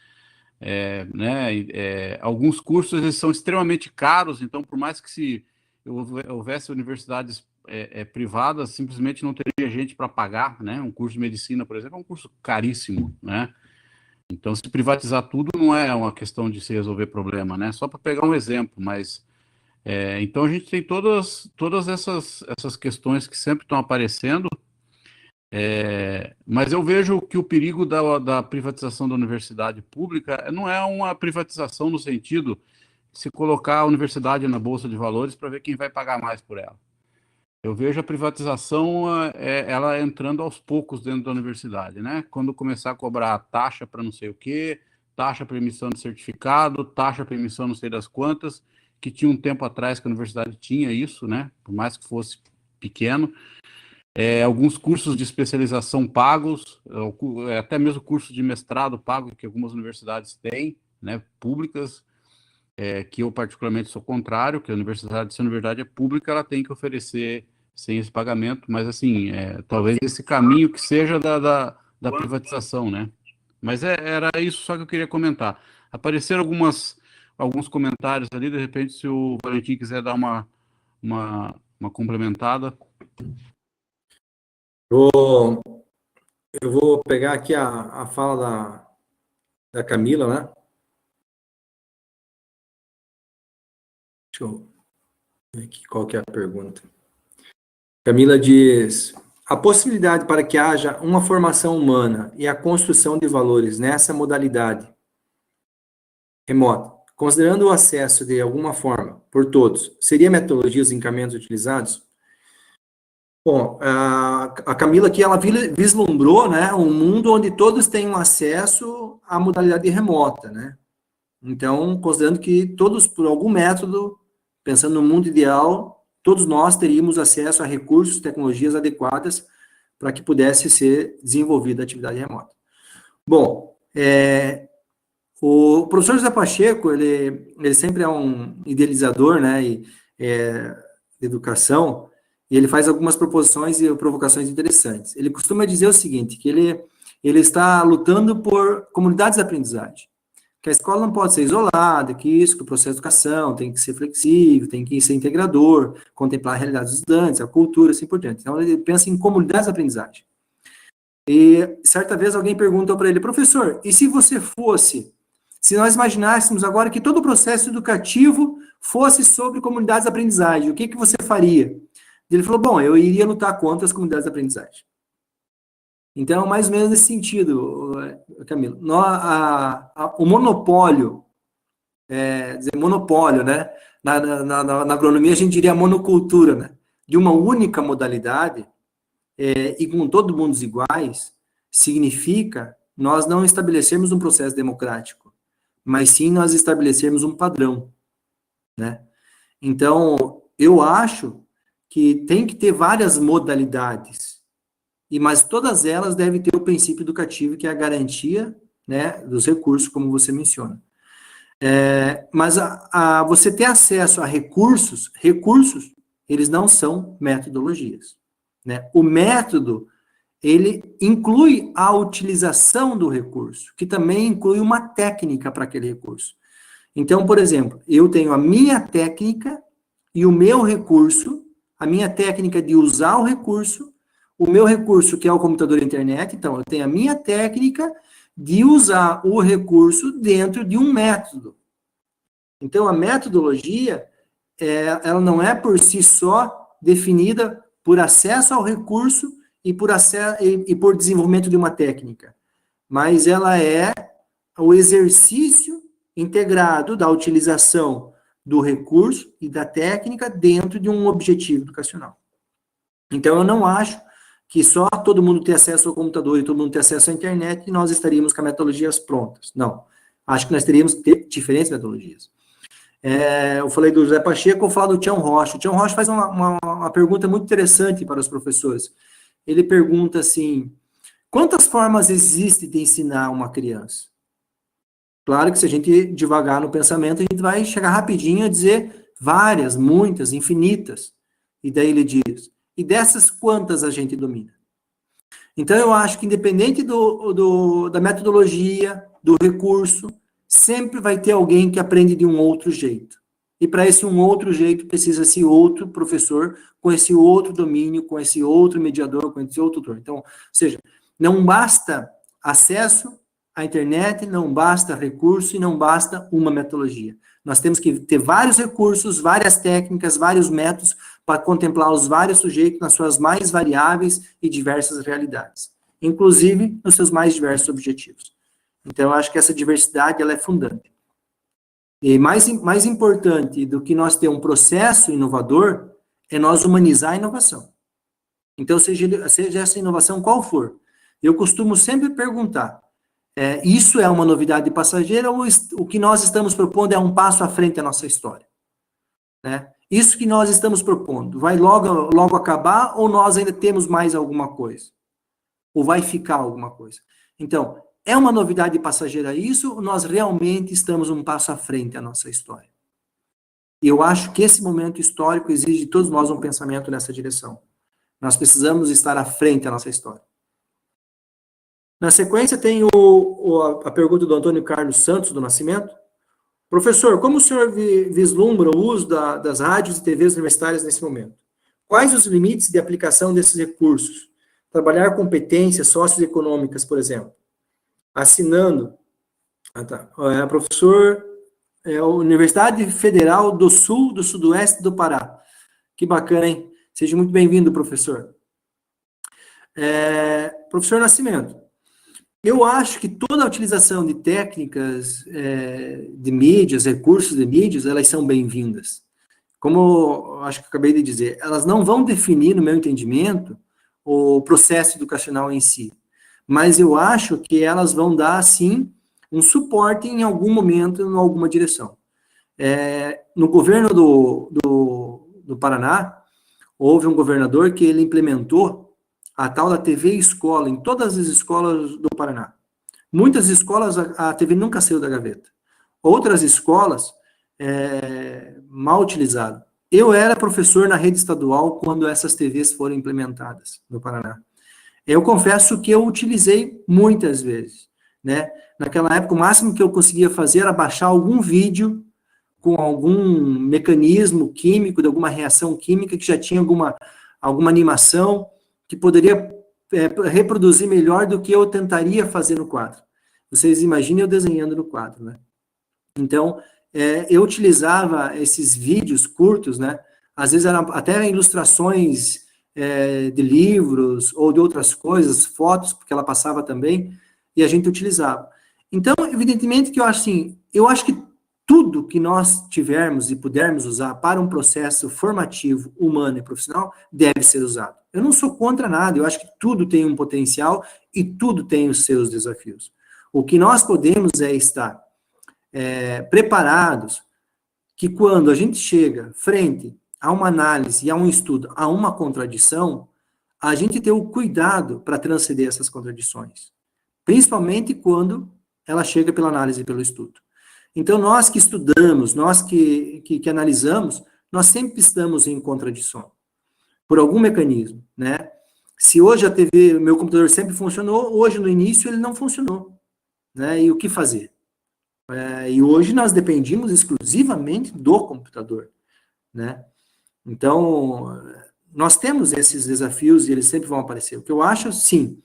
né? Alguns cursos eles são extremamente caros, então, por mais que se houvesse universidades privadas, simplesmente não teria gente para pagar, né? Um curso de medicina, por exemplo, é um curso caríssimo, né? Então, se privatizar tudo não é uma questão de se resolver problema, né? Só para pegar um exemplo, mas então a gente tem todas essas questões que sempre estão aparecendo, mas eu vejo que o perigo da privatização da universidade pública não é uma privatização no sentido de se colocar a universidade na bolsa de valores para ver quem vai pagar mais por ela. Eu vejo a privatização ela entrando aos poucos dentro da universidade, né? Quando começar a cobrar taxa para não sei o quê, taxa para emissão de certificado, taxa para emissão não sei das quantas, que tinha um tempo atrás que a universidade tinha isso, né? Por mais que fosse pequeno. Alguns cursos de especialização pagos, até mesmo curso de mestrado pago que algumas universidades têm, né? Públicas, que eu particularmente sou contrário, que a universidade, se a universidade é pública, ela tem que oferecer sem esse pagamento, mas assim, talvez esse caminho que seja da privatização, né? Mas era isso só que eu queria comentar. Apareceram alguns comentários ali, de repente, se o Valentim quiser dar uma complementada. Eu vou pegar aqui a fala da Camila, né? Deixa eu ver aqui qual que é a pergunta. Camila diz: a possibilidade para que haja uma formação humana e a construção de valores nessa modalidade remota, considerando o acesso de alguma forma por todos, seria metodologia os encaminhamentos utilizados? Bom, a Camila aqui, ela vislumbrou, né, um mundo onde todos tenham acesso à modalidade remota, né? Então, considerando que todos, por algum método, pensando no mundo ideal, todos nós teríamos acesso a recursos, tecnologias adequadas para que pudesse ser desenvolvida a atividade remota. Bom, o professor José Pacheco, ele sempre é um idealizador, né, de educação, e ele faz algumas proposições e provocações interessantes. Ele costuma dizer o seguinte, que ele está lutando por comunidades de aprendizagem, que a escola não pode ser isolada, que o processo de educação tem que ser flexível, tem que ser integrador, contemplar a realidade dos estudantes, a cultura, assim por diante. Então, ele pensa em comunidades de aprendizagem. E, certa vez, alguém perguntou para ele, professor, e se nós imaginássemos agora que todo o processo educativo fosse sobre comunidades de aprendizagem, o que você faria? Ele falou, bom, eu iria lutar contra as comunidades de aprendizagem. Então, mais ou menos nesse sentido, Camilo. O monopólio, né? Na agronomia a gente diria monocultura, né? De uma única modalidade, e com todo mundo iguais, significa nós não estabelecermos um processo democrático, mas sim nós estabelecermos um padrão, né? Então, eu acho que tem que ter várias modalidades, mas todas elas devem ter o princípio educativo, que é a garantia, né, dos recursos, como você menciona. Mas você ter acesso a recursos, eles não são metodologias, né? O método, ele inclui a utilização do recurso, que também inclui uma técnica para aquele recurso. Então, por exemplo, eu tenho a minha técnica e o meu recurso, a minha técnica de usar o recurso, o meu recurso, que é o computador e a internet, então, eu tenho a minha técnica de usar o recurso dentro de um método. Então, a metodologia, ela não é por si só definida por acesso ao recurso e por desenvolvimento de uma técnica, mas ela é o exercício integrado da utilização do recurso e da técnica dentro de um objetivo educacional. Então, eu não acho que só todo mundo ter acesso ao computador e todo mundo ter acesso à internet e nós estaríamos com metodologias prontas. Não. Acho que nós teríamos que ter diferentes metodologias. Eu falei do José Pacheco, vou falar do Tião Rocha. O Tião Rocha faz uma pergunta muito interessante para os professores. Ele pergunta assim, quantas formas existem de ensinar uma criança? Claro que se a gente devagar no pensamento, a gente vai chegar rapidinho a dizer várias, muitas, infinitas. E daí ele diz, e dessas quantas a gente domina? Então eu acho que independente da metodologia, do recurso, sempre vai ter alguém que aprende de um outro jeito. E para esse um outro jeito, precisa-se outro professor, com esse outro domínio, com esse outro mediador, com esse outro tutor. Então, ou seja, não basta acesso à internet, não basta recurso e não basta uma metodologia. Nós temos que ter vários recursos, várias técnicas, vários métodos para contemplar os vários sujeitos nas suas mais variáveis e diversas realidades, inclusive nos seus mais diversos objetivos. Então, eu acho que essa diversidade ela é fundante. E mais importante do que nós ter um processo inovador é nós humanizar a inovação. Então, seja essa inovação qual for, eu costumo sempre perguntar, isso é uma novidade passageira ou o que nós estamos propondo é um passo à frente da nossa história? Né? Isso que nós estamos propondo, vai logo acabar ou nós ainda temos mais alguma coisa? Ou vai ficar alguma coisa? Então, é uma novidade passageira isso ou nós realmente estamos um passo à frente da nossa história? E eu acho que esse momento histórico exige de todos nós um pensamento nessa direção. Nós precisamos estar à frente da nossa história. Na sequência, tem a pergunta do Antônio Carlos Santos, do Nascimento. Professor, como o senhor vislumbra o uso das rádios e TVs universitárias nesse momento? Quais os limites de aplicação desses recursos? Trabalhar competências socioeconômicas, por exemplo. Assinando. Professor, Universidade Federal do Sul, do Sudoeste do Pará. Que bacana, hein? Seja muito bem-vindo, professor. Professor Nascimento, eu acho que toda a utilização de técnicas de mídias, recursos de mídias, elas são bem-vindas. como acho que eu acabei de dizer, elas não vão definir, no meu entendimento, o processo educacional em si, mas eu acho que elas vão dar, sim, um suporte em algum momento, em alguma direção. No governo do Paraná, houve um governador que ele implementou a tal da TV Escola em todas as escolas do Paraná. Muitas escolas, a TV nunca saiu da gaveta. Outras escolas, mal utilizadas. Eu era professor na rede estadual quando essas TVs foram implementadas no Paraná. Eu confesso que eu utilizei muitas vezes, né? Naquela época, o máximo que eu conseguia fazer era baixar algum vídeo com algum mecanismo químico, de alguma reação química, que já tinha alguma animação, que poderia reproduzir melhor do que eu tentaria fazer no quadro. Vocês imaginem eu desenhando no quadro, né? Então, eu utilizava esses vídeos curtos, né? Às vezes eram até ilustrações de livros ou de outras coisas, fotos, porque ela passava também, e a gente utilizava. Então, evidentemente que eu acho que tudo que nós tivermos e pudermos usar para um processo formativo, humano e profissional, deve ser usado. Eu não sou contra nada, eu acho que tudo tem um potencial e tudo tem os seus desafios. O que nós podemos é estar preparados que quando a gente chega frente a uma análise, a um estudo, a uma contradição, a gente ter o cuidado para transcender essas contradições. Principalmente quando ela chega pela análise e pelo estudo. Então, nós que estudamos, nós que analisamos, nós sempre estamos em contradição, por algum mecanismo, né? Se hoje a TV, o meu computador sempre funcionou, hoje no início ele não funcionou, né? E o que fazer? E hoje nós dependemos exclusivamente do computador, né? Então, nós temos esses desafios e eles sempre vão aparecer. O que eu acho, sim,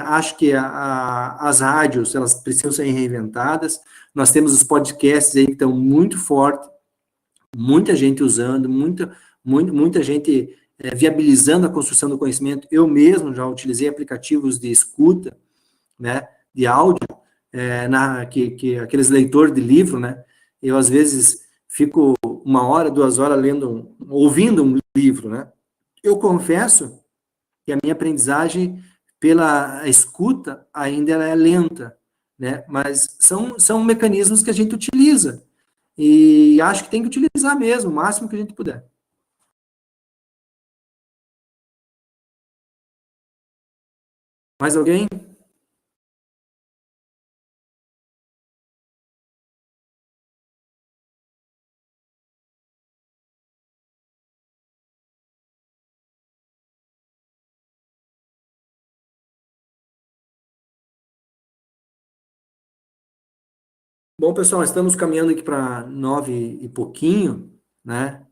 acho que as rádios, elas precisam ser reinventadas. Nós temos os podcasts aí que estão muito fortes, muita gente usando, muita gente viabilizando a construção do conhecimento. Eu mesmo já utilizei aplicativos de escuta, né, de áudio, aqueles leitores de livro, né? Eu, às vezes, fico 1 hora, 2 horas ouvindo um livro, né? Eu confesso que a minha aprendizagem pela escuta ainda ela é lenta, né? Mas são mecanismos que a gente utiliza. E acho que tem que utilizar mesmo, o máximo que a gente puder. Mais alguém? Bom, pessoal, estamos caminhando aqui para 9 e pouquinho, né?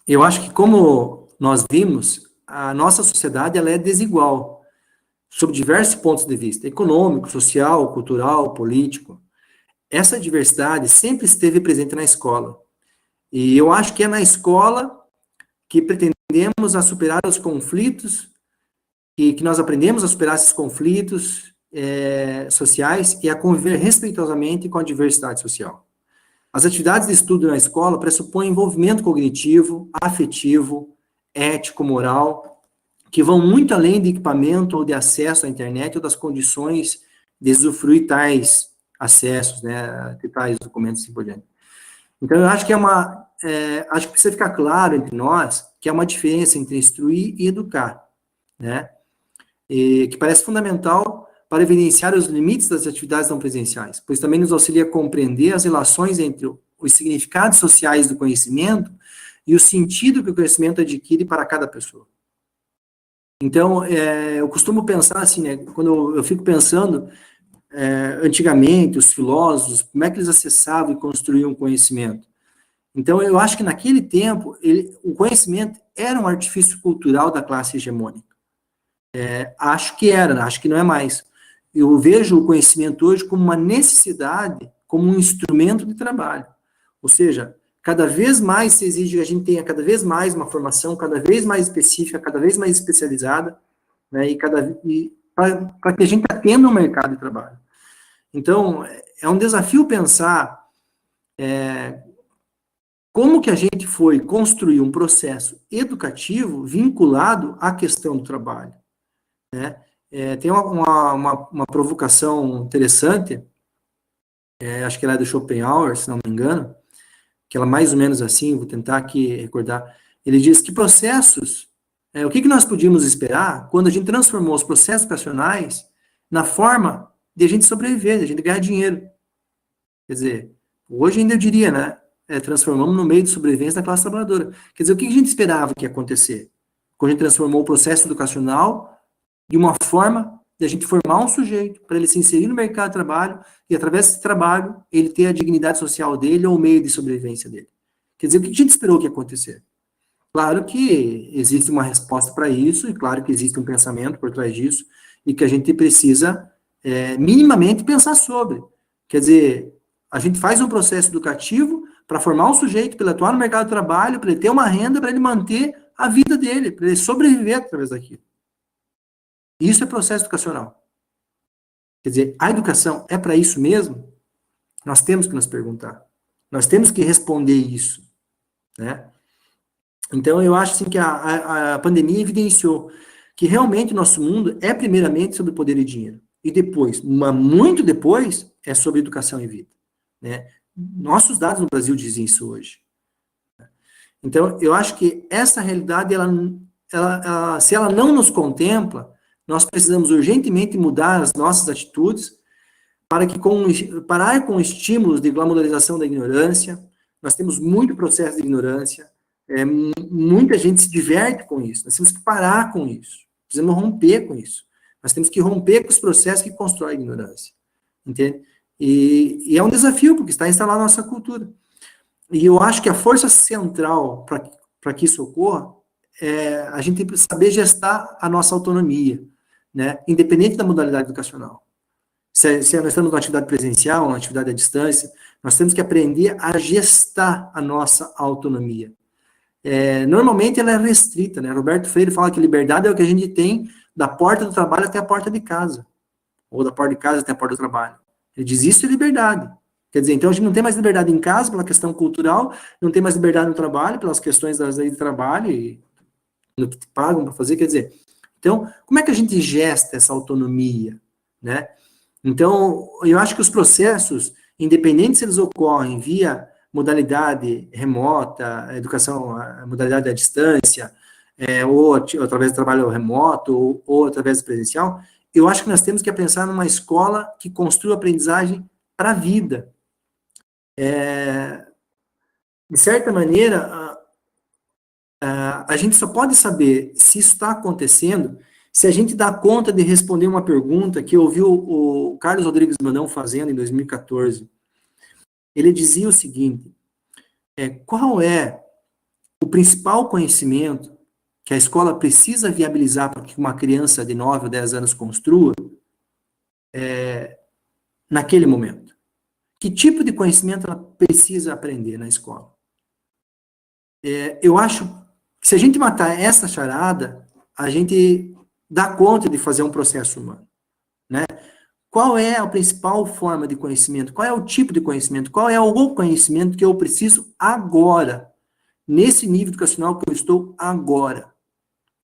Eu acho que, como nós vimos, a nossa sociedade ela é desigual, sob diversos pontos de vista, econômico, social, cultural, político. Essa diversidade sempre esteve presente na escola. E eu acho que é na escola que pretendemos a superar os conflitos, e que nós aprendemos a superar esses conflitos sociais e a conviver respeitosamente com a diversidade social. As atividades de estudo na escola pressupõem envolvimento cognitivo, afetivo, ético, moral, que vão muito além de equipamento ou de acesso à internet ou das condições de usufruir tais acessos, né, de tais documentos e assim por diante. Então, eu acho que acho que precisa ficar claro entre nós que há uma diferença entre instruir e educar, né, e que parece fundamental para evidenciar os limites das atividades não presenciais, pois também nos auxilia a compreender as relações entre os significados sociais do conhecimento e o sentido que o conhecimento adquire para cada pessoa. Então, eu costumo pensar assim, né, quando eu fico pensando, antigamente, os filósofos, como é que eles acessavam e construíam o conhecimento? Então, eu acho que naquele tempo, o conhecimento era um artifício cultural da classe hegemônica. Acho que era, acho que não é mais. Eu vejo o conhecimento hoje como uma necessidade, como um instrumento de trabalho. Ou seja, cada vez mais se exige que a gente tenha cada vez mais uma formação, cada vez mais específica, cada vez mais especializada, né, para que a gente atenda um mercado de trabalho. Então, é um desafio pensar como que a gente foi construir um processo educativo vinculado à questão do trabalho, né? Tem uma provocação interessante, acho que ela é do Schopenhauer, se não me engano, que ela é mais ou menos assim, vou tentar aqui recordar. Ele diz que processos, o que nós podíamos esperar quando a gente transformou os processos educacionais na forma de a gente sobreviver, de a gente ganhar dinheiro. Quer dizer, hoje ainda eu diria, né, transformamos no meio de sobrevivência da classe trabalhadora. Quer dizer, o que a gente esperava que ia acontecer? Quando a gente transformou o processo educacional de uma forma de a gente formar um sujeito para ele se inserir no mercado de trabalho e, através desse trabalho, ele ter a dignidade social dele ou o meio de sobrevivência dele. Quer dizer, o que a gente esperou que ia acontecer? Claro que existe uma resposta para isso, e claro que existe um pensamento por trás disso, e que a gente precisa minimamente pensar sobre. Quer dizer, a gente faz um processo educativo para formar um sujeito, para ele atuar no mercado de trabalho, para ele ter uma renda, para ele manter a vida dele, para ele sobreviver através daquilo. Isso é processo educacional. Quer dizer, a educação é para isso mesmo? Nós temos que nos perguntar. Nós temos que responder isso, né? Então, eu acho assim, que a pandemia evidenciou que realmente o nosso mundo é primeiramente sobre poder e dinheiro. E depois, mas muito depois, é sobre educação e vida, né? Nossos dados no Brasil dizem isso hoje. Então, eu acho que essa realidade, se ela não nos contempla, nós precisamos urgentemente mudar as nossas atitudes para que parar com estímulos de glamorização da ignorância. Nós temos muito processo de ignorância, muita gente se diverte com isso. Nós temos que parar com isso. Precisamos romper com isso. Nós temos que romper com os processos que constroem a ignorância. Entende? E é um desafio, porque está instalado na nossa cultura. E eu acho que a força central para que isso ocorra é a gente saber gestar a nossa autonomia, né? Independente da modalidade educacional. Se nós estamos numa atividade presencial, uma atividade à distância, nós temos que aprender a gestar a nossa autonomia. Normalmente ela é restrita, né? Roberto Freire fala que liberdade é o que a gente tem da porta do trabalho até a porta de casa, ou da porta de casa até a porta do trabalho. Ele diz isso é liberdade. Quer dizer, então a gente não tem mais liberdade em casa pela questão cultural, não tem mais liberdade no trabalho pelas questões das leis de trabalho e do que te pagam para fazer, quer dizer, então, como é que a gente gesta essa autonomia, né? Então, eu acho que os processos, independente se eles ocorrem via modalidade remota, educação, modalidade à distância, ou através do trabalho remoto, ou através do presencial, eu acho que nós temos que pensar numa escola que construa aprendizagem para a vida. De certa maneira, a gente só pode saber se isso está acontecendo se a gente dá conta de responder uma pergunta que eu ouvi o Carlos Rodrigues Brandão fazendo em 2014. Ele dizia o seguinte, qual é o principal conhecimento que a escola precisa viabilizar para que uma criança de 9 ou 10 anos construa naquele momento? Que tipo de conhecimento ela precisa aprender na escola? Eu acho que se a gente matar essa charada, a gente dá conta de fazer um processo humano, né? Qual é a principal forma de conhecimento? Qual é o tipo de conhecimento? Qual é o conhecimento que eu preciso agora, nesse nível educacional que eu estou agora?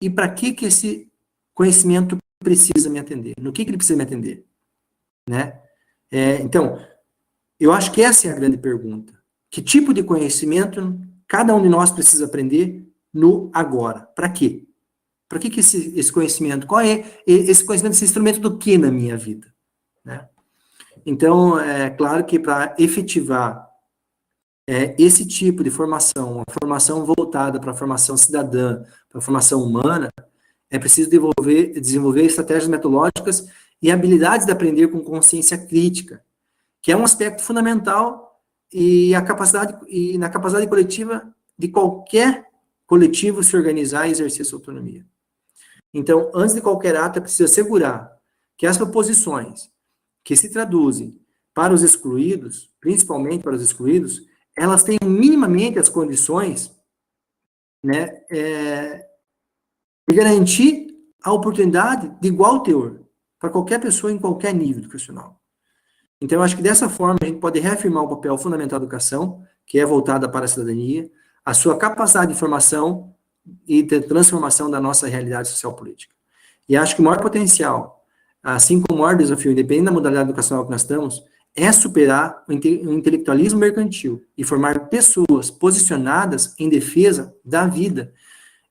E para que esse conhecimento precisa me atender? No que ele precisa me atender? Né? Então, eu acho que essa é a grande pergunta. Que tipo de conhecimento cada um de nós precisa aprender no agora? Para quê? Para que esse conhecimento? Qual é esse conhecimento, esse instrumento do que na minha vida? Né? Então, é claro que para efetivar esse tipo de formação, uma formação voltada para a formação cidadã, para a formação humana, é preciso desenvolver estratégias metodológicas e habilidades de aprender com consciência crítica, que é um aspecto fundamental na capacidade coletiva de qualquer coletivo se organizar e exercer sua autonomia. Então, antes de qualquer ato, é preciso assegurar que as proposições que se traduzem para os excluídos, principalmente para os excluídos, elas tenham minimamente as condições, né, de garantir a oportunidade de igual teor para qualquer pessoa em qualquer nível educacional. Então, eu acho que dessa forma a gente pode reafirmar o papel fundamental da educação, que é voltada para a cidadania, a sua capacidade de formação e de transformação da nossa realidade social política. E acho que o maior potencial, assim como o maior desafio, independente da modalidade educacional que nós estamos, é superar o intelectualismo mercantil e formar pessoas posicionadas em defesa da vida.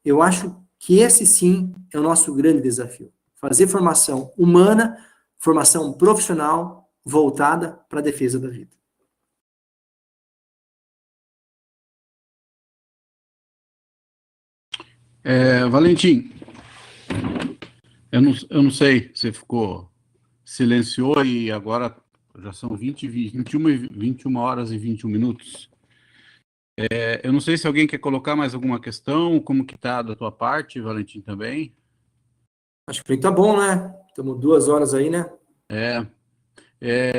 Eu acho que esse, sim, é o nosso grande desafio. Fazer formação humana, formação profissional, voltada para a defesa da vida. Valentim, eu não sei se ficou, silenciou e agora já são 21 horas e 21 minutos. Eu não sei se alguém quer colocar mais alguma questão, como que tá da tua parte, Valentim, também? Acho que tá bom, né? Estamos 2 horas aí, né?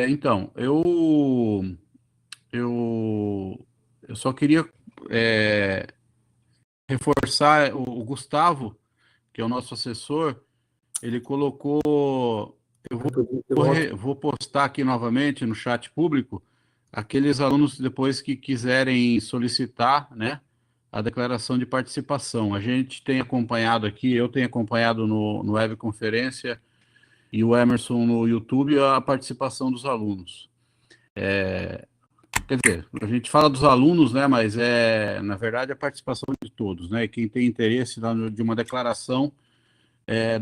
Então, eu só queria reforçar o Gustavo, que é o nosso assessor, ele colocou, vou postar aqui novamente no chat público, aqueles alunos depois que quiserem solicitar, né, a declaração de participação. A gente tem acompanhado aqui, eu tenho acompanhado no webconferência e o Emerson no YouTube a participação dos alunos. Quer dizer, a gente fala dos alunos, né, mas na verdade, a participação de todos, né, e quem tem interesse de uma declaração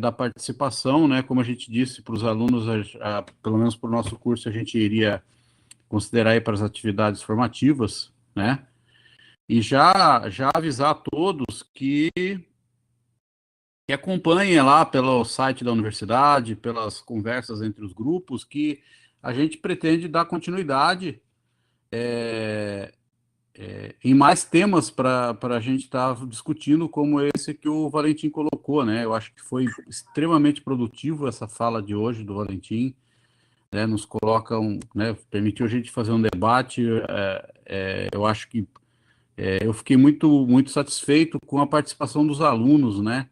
da participação, né, como a gente disse para os alunos, pelo menos para o nosso curso, a gente iria considerar aí para as atividades formativas, né, e já avisar a todos que acompanhem lá pelo site da universidade, pelas conversas entre os grupos, que a gente pretende dar continuidade em mais temas para a gente estar discutindo, como esse que o Valentim colocou, né? Eu acho que foi extremamente produtivo essa fala de hoje do Valentim, né? Nos coloca, né? Permitiu a gente fazer um debate. Eu acho que eu fiquei muito satisfeito com a participação dos alunos, né?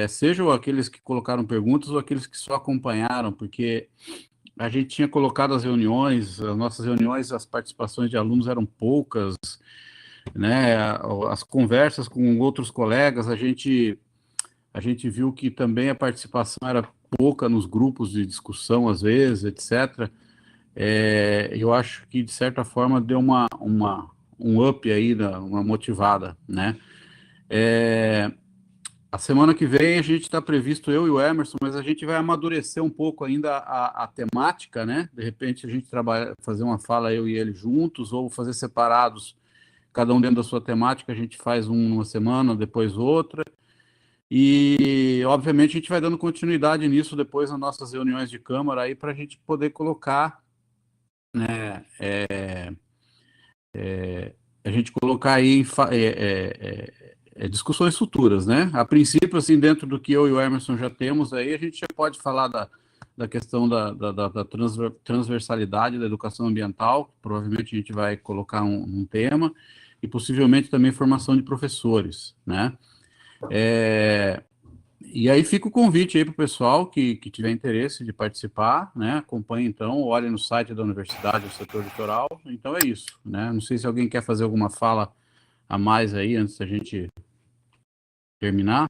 Sejam aqueles que colocaram perguntas ou aqueles que só acompanharam, porque a gente tinha colocado as nossas reuniões, as participações de alunos eram poucas, né? As conversas com outros colegas, a gente viu que também a participação era pouca nos grupos de discussão, às vezes, etc. Eu acho que, de certa forma, deu um up aí, uma motivada, né? A semana que vem a gente está previsto, eu e o Emerson, mas a gente vai amadurecer um pouco ainda a temática, né? De repente a gente fazer uma fala eu e ele juntos, ou fazer separados, cada um dentro da sua temática, a gente faz uma semana, depois outra. E, obviamente, a gente vai dando continuidade nisso depois nas nossas reuniões de Câmara aí para a gente poder colocar, né? A gente colocar aí discussões futuras, né? A princípio, assim, dentro do que eu e o Emerson já temos aí, a gente já pode falar da questão da transversalidade da educação ambiental, provavelmente a gente vai colocar um tema, e possivelmente também formação de professores, né? E aí fica o convite aí para o pessoal que tiver interesse de participar, né? Acompanhe então, olhe no site da universidade, do setor litoral. Então é isso, né? Não sei se alguém quer fazer alguma fala a mais aí antes da gente terminar.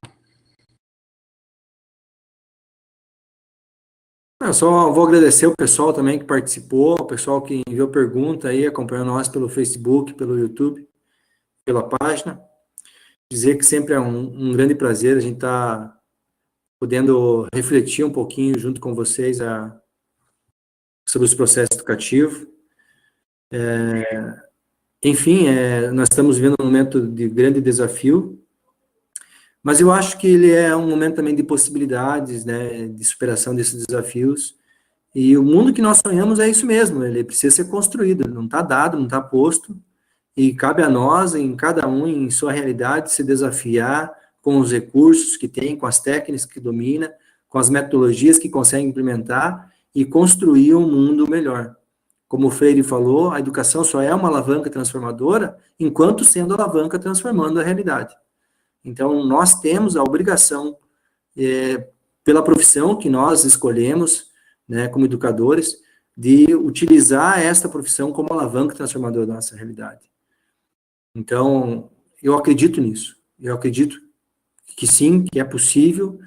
Eu só vou agradecer o pessoal também que participou, o pessoal que enviou pergunta aí, acompanhou nós pelo Facebook, pelo YouTube, pela página. Dizer que sempre é um grande prazer a gente estar podendo refletir um pouquinho junto com vocês sobre os processos educativos. Enfim, nós estamos vivendo um momento de grande desafio, mas eu acho que ele é um momento também de possibilidades, né, de superação desses desafios, e o mundo que nós sonhamos é isso mesmo, ele precisa ser construído, não está dado, não está posto, e cabe a nós, em cada um, em sua realidade, se desafiar com os recursos que tem, com as técnicas que domina, com as metodologias que consegue implementar e construir um mundo melhor. Como o Freire falou, a educação só é uma alavanca transformadora enquanto sendo alavanca transformando a realidade. Então, nós temos a obrigação, pela profissão que nós escolhemos, né, como educadores, de utilizar esta profissão como alavanca transformadora da nossa realidade. Então, eu acredito nisso. Eu acredito que sim, que é possível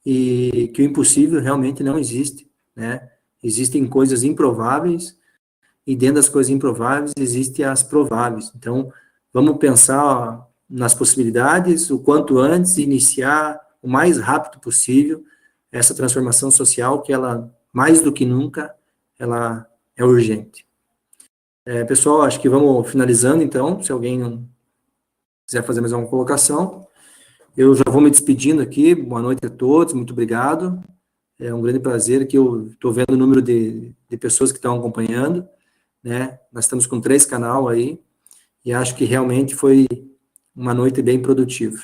e que o impossível realmente não existe, né? Existem coisas improváveis e dentro das coisas improváveis existem as prováveis. Então, vamos pensar nas possibilidades o quanto antes, iniciar o mais rápido possível essa transformação social que ela, mais do que nunca, ela é urgente. Pessoal, acho que vamos finalizando, então, se alguém quiser fazer mais uma colocação. Eu já vou me despedindo aqui, boa noite a todos, muito obrigado. É um grande prazer que eu estou vendo o número de pessoas que estão acompanhando, né? Nós estamos com 3 canais aí, e acho que realmente foi uma noite bem produtiva.